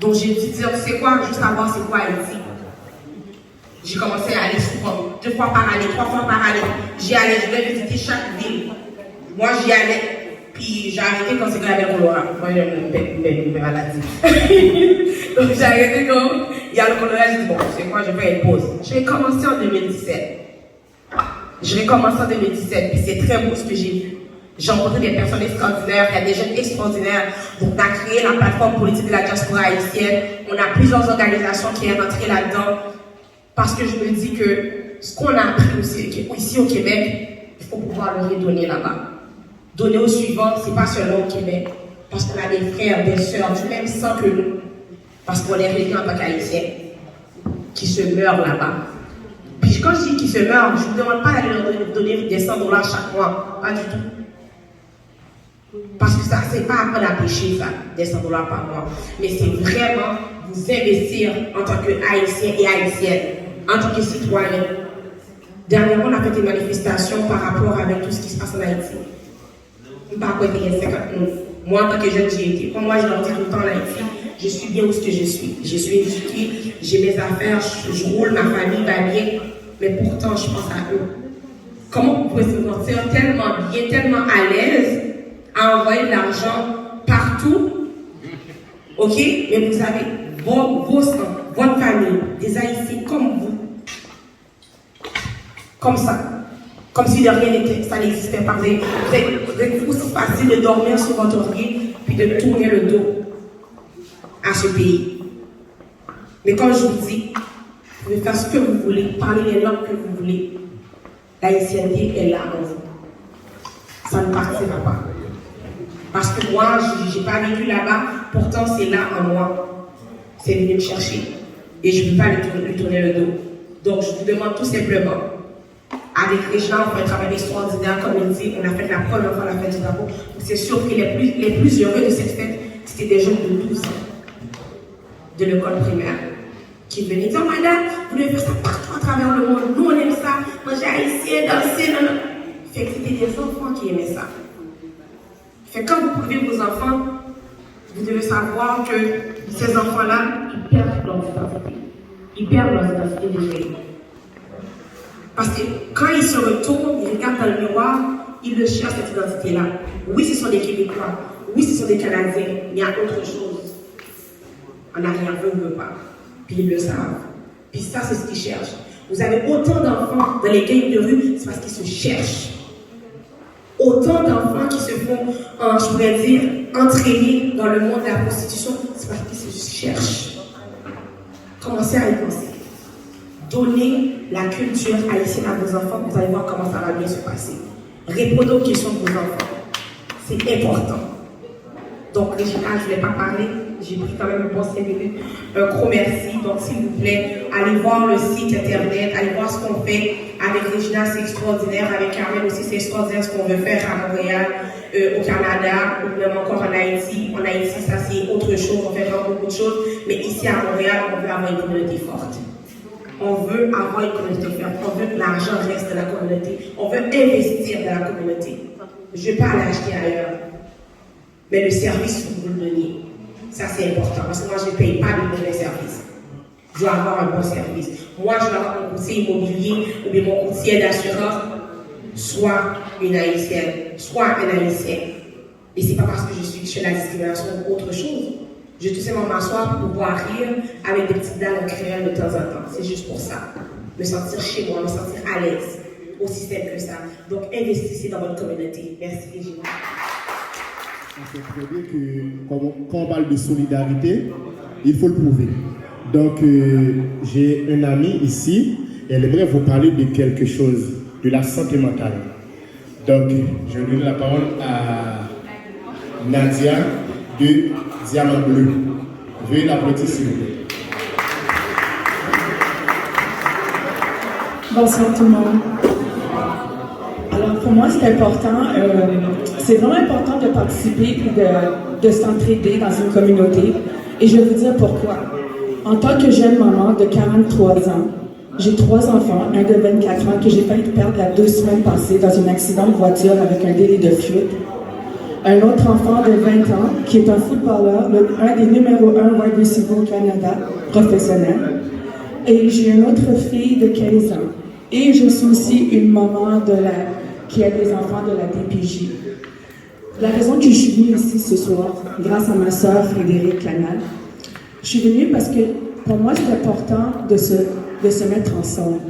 Donc j'ai dit, tu sais quoi, juste savoir c'est quoi Haïti. J'ai commencé à aller souvent, 2 fois par année, 3 fois par année. J'y allais, je voulais visiter chaque ville. Moi j'y allais, puis j'ai arrêté quand c'est grave le Colorado. Moi j'ai une maladie. Donc j'ai arrêté quand il y a le Colorado, j'ai dit, bon, c'est quoi, je vais une pause. J'ai commencé en 2017. Je vais commencer en 2017, puis c'est très beau ce que j'ai vu. J'ai rencontré des personnes extraordinaires, il y a des jeunes extraordinaires. Donc, on a créé la plateforme politique de la diaspora haïtienne. On a plusieurs organisations qui sont rentrées là-dedans. Parce que je me dis que ce qu'on a appris aussi ici au Québec, il faut pouvoir le redonner là-bas. Donner au suivant, c'est pas seulement au Québec. Parce qu'on a des frères, des sœurs, du même sang que nous. Parce qu'on est réunis en tant qu'Haïtiens, qui se meurent là-bas. Puis quand je dis qu'ils se meurent, je ne vous demande pas d'aller leur donner des $100 chaque mois. Pas du tout. Parce que ça, c'est pas apprendre à pécher, ça, des $100 par mois. Mais c'est vraiment vous investir en tant qu'Haïtiens et Haïtiennes, en tant que citoyens. Dernièrement, on a fait une manifestation par rapport avec tout ce qui se passe en Haïti. Par contre, il y a 50 000. Moi, en tant que jeune, j'y étais. Comme moi, je leur dis tout le temps en Haïti, je suis bien où ce que je suis. Je suis éduquée, j'ai mes affaires, je roule, ma famille va bien, mais pourtant, je pense à eux. Comment vous pouvez se sentir tellement bien, tellement à l'aise à envoyer de l'argent partout, ok? Mais vous avez vos sang, votre famille, des Haïtiens comme vous, comme ça. Comme si de rien n'était, ça n'existait pas. C'est aussi facile de dormir sur votre oreiller puis de tourner le dos à ce pays. Mais comme je vous dis, vous pouvez faire ce que vous voulez, parler les langues que vous voulez. L'haïtienneté est là en vous. Ça ne partira pas. Parce que moi, je n'ai pas vécu là-bas, pourtant c'est là en moi. C'est venu me chercher. Et je ne peux pas lui tourner le dos. Donc je vous demande tout simplement, avec Regina, on fait un travail extraordinaire, comme il dit, on a fait la première fois la fête du drapeau. C'est sûr que les plus heureux de cette fête, c'était des jeunes de 12 ans, de l'école primaire, qui venaient dire, madame, vous devez faire ça partout à travers le monde. Nous, on aime ça, manger haïtien, danser, non, non. Fait que c'était des enfants qui aimaient ça. Fait que quand vous prenez vos enfants, vous devez savoir que ces enfants-là, ils perdent leur identité. Ils perdent leur identité de pays. Parce que quand ils se retournent, ils regardent dans le miroir, ils le cherchent cette identité-là. Oui, ce sont des Québécois. Oui, ce sont des Canadiens. Mais il y a autre chose. En arrière-veut, on ne veut pas. Puis ils le savent. Puis ça, c'est ce qu'ils cherchent. Vous avez autant d'enfants dans les gangs de rue, c'est parce qu'ils se cherchent. Autant d'enfants qui se font, je pourrais dire, entraîner dans le monde de la prostitution, c'est parce qu'ils se cherchent. Commencez à y penser. Donnez la culture haïtienne à vos enfants, vous allez voir comment ça va bien se passer. Répondez aux questions de vos enfants. C'est important. Donc, Regina, je ne vais pas parler. J'ai pris quand même un bon 5 minutes. Un gros merci. Donc, s'il vous plaît, allez voir le site internet, allez voir ce qu'on fait. Avec Regina, c'est extraordinaire. Avec Carmen aussi, c'est extraordinaire ce qu'on veut faire à Montréal, au Canada, ou même encore en Haïti. En Haïti, ça, c'est autre chose. On fait vraiment beaucoup de choses. Mais ici, à Montréal, on veut avoir une communauté forte. On veut avoir une communauté forte. On veut que l'argent reste dans la communauté. On veut investir dans la communauté. Je ne vais pas aller acheter ailleurs. Mais le service, vous le donnez. Ça, c'est important. Parce que moi, je ne paye pas de mauvais services. Je dois avoir un bon service. Moi, je dois avoir mon courtier immobilier ou bien mon courtier d'assurance, soit une Haïtienne, soit un Haïtien. Et ce n'est pas parce que je fais la discrimination ou autre chose. Je vais tout simplement m'asseoir pour pouvoir rire avec des petites dames en créole de temps en temps. C'est juste pour ça. Me sentir chez moi, me sentir à l'aise. Aussi simple que ça. Donc, investissez dans votre communauté. Merci, Regina. C'est très bien que quand on parle de solidarité, il faut le prouver. Donc, j'ai un ami ici, elle aimerait vous parler de quelque chose, de la santé mentale. Donc, je donne la parole à Nadia de Diamant Bleu. Veuillez l'applaudir s'il vous plaît. Bonsoir tout le monde. Alors pour moi c'est important, c'est vraiment important de participer et de s'entraider dans une communauté. Et je vais vous dire pourquoi. En tant que jeune maman de 43 ans, j'ai 3 enfants, un de 24 ans que j'ai failli perdre la 2 semaines passées dans un accident de voiture avec un délit de fuite. Un autre enfant de 20 ans qui est un footballeur, un des numéros 1 wide receiver au Canada, professionnel. Et j'ai une autre fille de 15 ans. Et je suis aussi une maman qui a des enfants de la DPJ. La raison que je suis venue ici ce soir, grâce à ma sœur Frédéric Canal, je suis venue parce que pour moi c'est important de se mettre ensemble.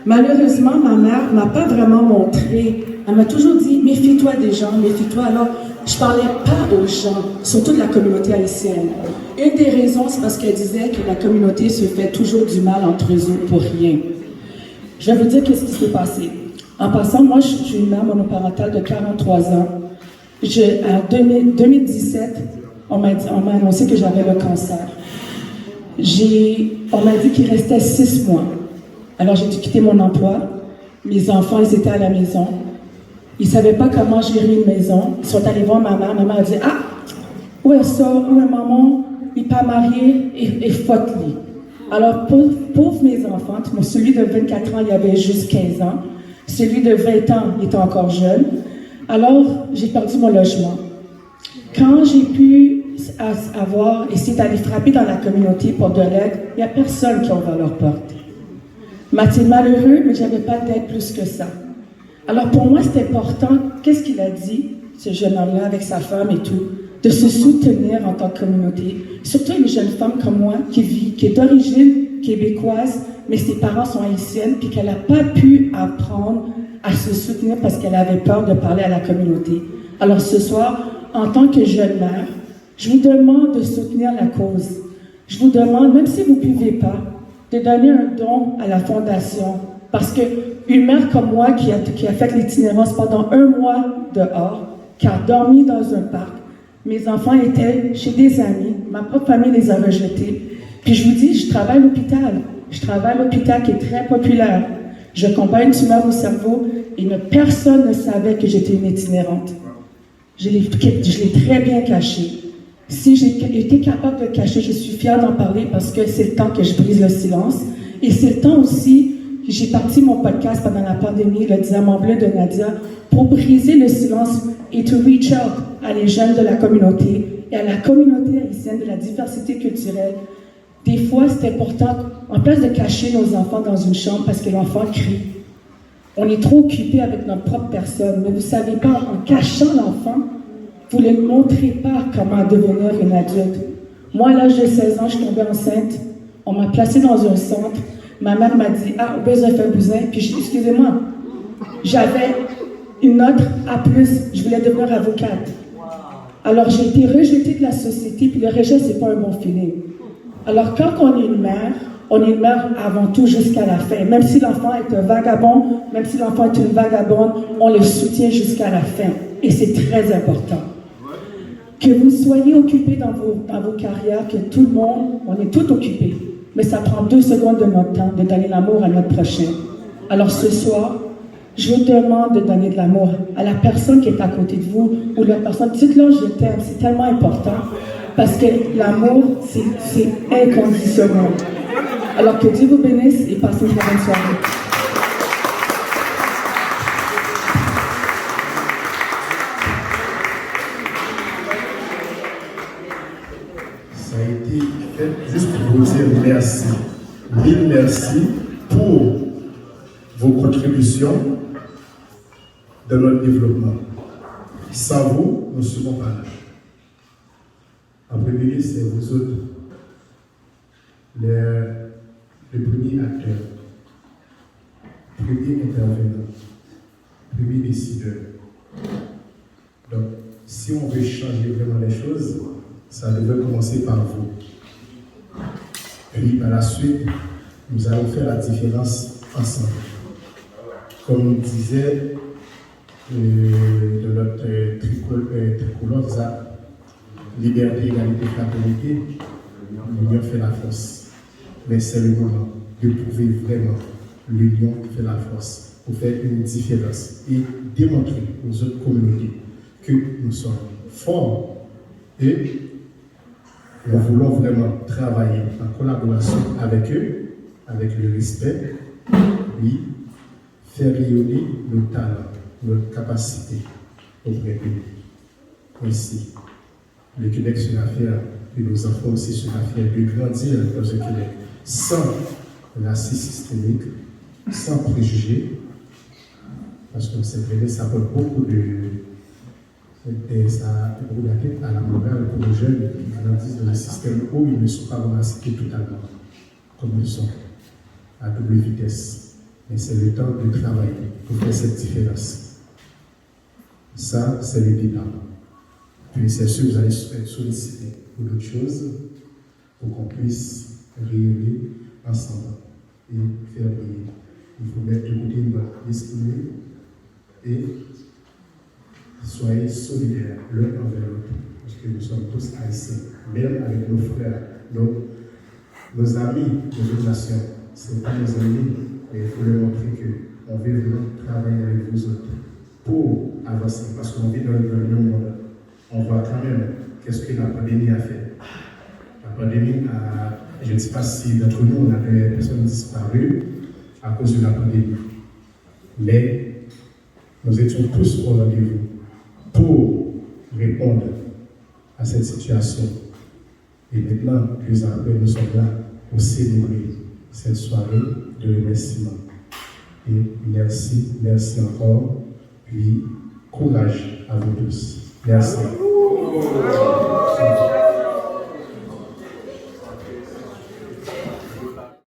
Malheureusement, ma mère m'a pas vraiment montré. Elle m'a toujours dit, méfie-toi des gens, méfie-toi. Alors, je parlais pas aux gens, surtout de la communauté haïtienne. Une des raisons, c'est parce qu'elle disait que la communauté se fait toujours du mal entre eux pour rien. Je vais vous dire qu'est-ce qui s'est passé. En passant, moi, je suis une mère monoparentale de 43 ans. En 2017, on m'a annoncé que j'avais le cancer. On m'a dit qu'il restait 6 mois. Alors, j'ai dû quitter mon emploi. Mes enfants, ils étaient à la maison. Ils ne savaient pas comment gérer une maison. Ils sont allés voir ma mère. Ma mère a dit, « Ah, où est ça? Où est maman? Il n'est pas marié et faute-lui. » Alors, pauvre mes enfants, celui de 24 ans, il avait juste 15 ans. Celui de 20 ans, il était encore jeune. Alors, j'ai perdu mon logement. Quand j'ai pu essayer d'aller frapper dans la communauté pour de l'aide, il n'y a personne qui a ouvert leur porte. M'a-t-il malheureux, mais je n'avais pas d'aide plus que ça. Alors pour moi, c'est important, qu'est-ce qu'il a dit, ce jeune homme-là, avec sa femme et tout, de se soutenir en tant que communauté. Surtout une jeune femme comme moi, qui est d'origine québécoise, mais ses parents sont haïtiennes, puis qu'elle n'a pas pu apprendre à se soutenir parce qu'elle avait peur de parler à la communauté. Alors ce soir, en tant que jeune mère, je vous demande de soutenir la cause. Je vous demande, même si vous ne pouvez pas, de donner un don à la fondation. Parce qu'une mère comme moi qui a fait l'itinérance pendant 1 mois dehors, qui a dormi dans un parc, mes enfants étaient chez des amis, ma propre famille les a rejetés. Puis je vous dis, je travaille à l'hôpital. Je travaille à l'hôpital qui est très populaire. Je combats une tumeur au cerveau et personne ne savait que j'étais une itinérante. Je l'ai très bien caché. Si j'ai été capable de le cacher, je suis fière d'en parler parce que c'est le temps que je brise le silence. Et c'est le temps aussi que j'ai parti mon podcast pendant la pandémie, le diamant bleu de Nadia, pour briser le silence et to reach out à les jeunes de la communauté et à la communauté haïtienne de la diversité culturelle. Des fois, c'est important, en place de cacher nos enfants dans une chambre parce que l'enfant crie, on est trop occupé avec notre propre personne. Mais vous ne savez pas, en cachant l'enfant, vous ne lui montrez pas comment devenir une adulte. Moi, à l'âge de 16 ans, je suis tombée enceinte. On m'a placée dans un centre. Ma mère m'a dit, ah, besoin de faire bousin. Puis, excusez-moi, j'avais une note A+. Je voulais devenir avocate. Alors, j'ai été rejetée de la société. Puis, le rejet, ce n'est pas un bon feeling. Alors, quand on est une mère avant tout jusqu'à la fin. Même si l'enfant est un vagabond, même si l'enfant est une vagabonde, on le soutient jusqu'à la fin. Et c'est très important. Que vous soyez occupés dans vos carrières, que tout le monde, on est tous occupés. Mais ça prend 2 secondes de notre temps de donner l'amour à notre prochain. Alors ce soir, je vous demande de donner de l'amour à la personne qui est à côté de vous ou la personne. Dites-leur je t'aime, c'est tellement important. Parce que l'amour, c'est inconditionnel. Alors que Dieu vous bénisse et passez une très bonne soirée. Ça a été fait juste pour vous dire merci. Mille merci pour vos contributions dans notre développement. Sans vous, nous ne serons pas là. En premier lieu, c'est vous autres, les premiers acteurs, premiers intervenants, premiers décideurs. Donc, si on veut changer vraiment les choses, ça devrait commencer par vous. Puis, par la suite, nous allons faire la différence ensemble. Comme disait de notre tricolore, liberté, égalité, fraternité, l'union fait la force. Mais c'est le moment de prouver vraiment l'union fait la force pour faire une différence et démontrer aux autres communautés que nous sommes forts et nous voulons vraiment travailler en collaboration avec eux, avec le respect, oui, faire rayonner nos talents, notre capacité auprès d'eux. Aussi. Le Québec se la faire, et nos enfants aussi se la faire, de grandir dans le Québec sans racisme systémique, sans préjugés, parce que c'est vrai, ça apporte beaucoup à la morale pour les jeunes qui grandissent dans un système où ils ne sont pas ramassés totalement, comme ils sont, à double vitesse. mais c'est le temps de travailler pour faire cette différence. Ça, c'est le départ. Puis c'est sûr que vous allez être sollicité pour d'autres choses, pour qu'on puisse rayonner ensemble et faire briller. Il faut mettre de côté notre esprit et soyez solidaires l'un envers l'autre, parce que nous sommes tous haïtiens, même avec nos frères, nos amis de notre nation. Ce n'est pas nos amis, mais il faut leur montrer qu'on veut vraiment travailler avec vous autres pour avancer, parce qu'on vit dans le monde. On voit quand même qu'est-ce que la pandémie a fait. La pandémie a, je ne sais pas si d'entre nous, on a des personnes disparues à cause de la pandémie. Mais nous étions tous au rendez-vous pour répondre à cette situation. Et maintenant, 2 ans après, nous sommes là pour célébrer cette soirée de remerciement. Et merci encore, puis courage à vous tous. Merci.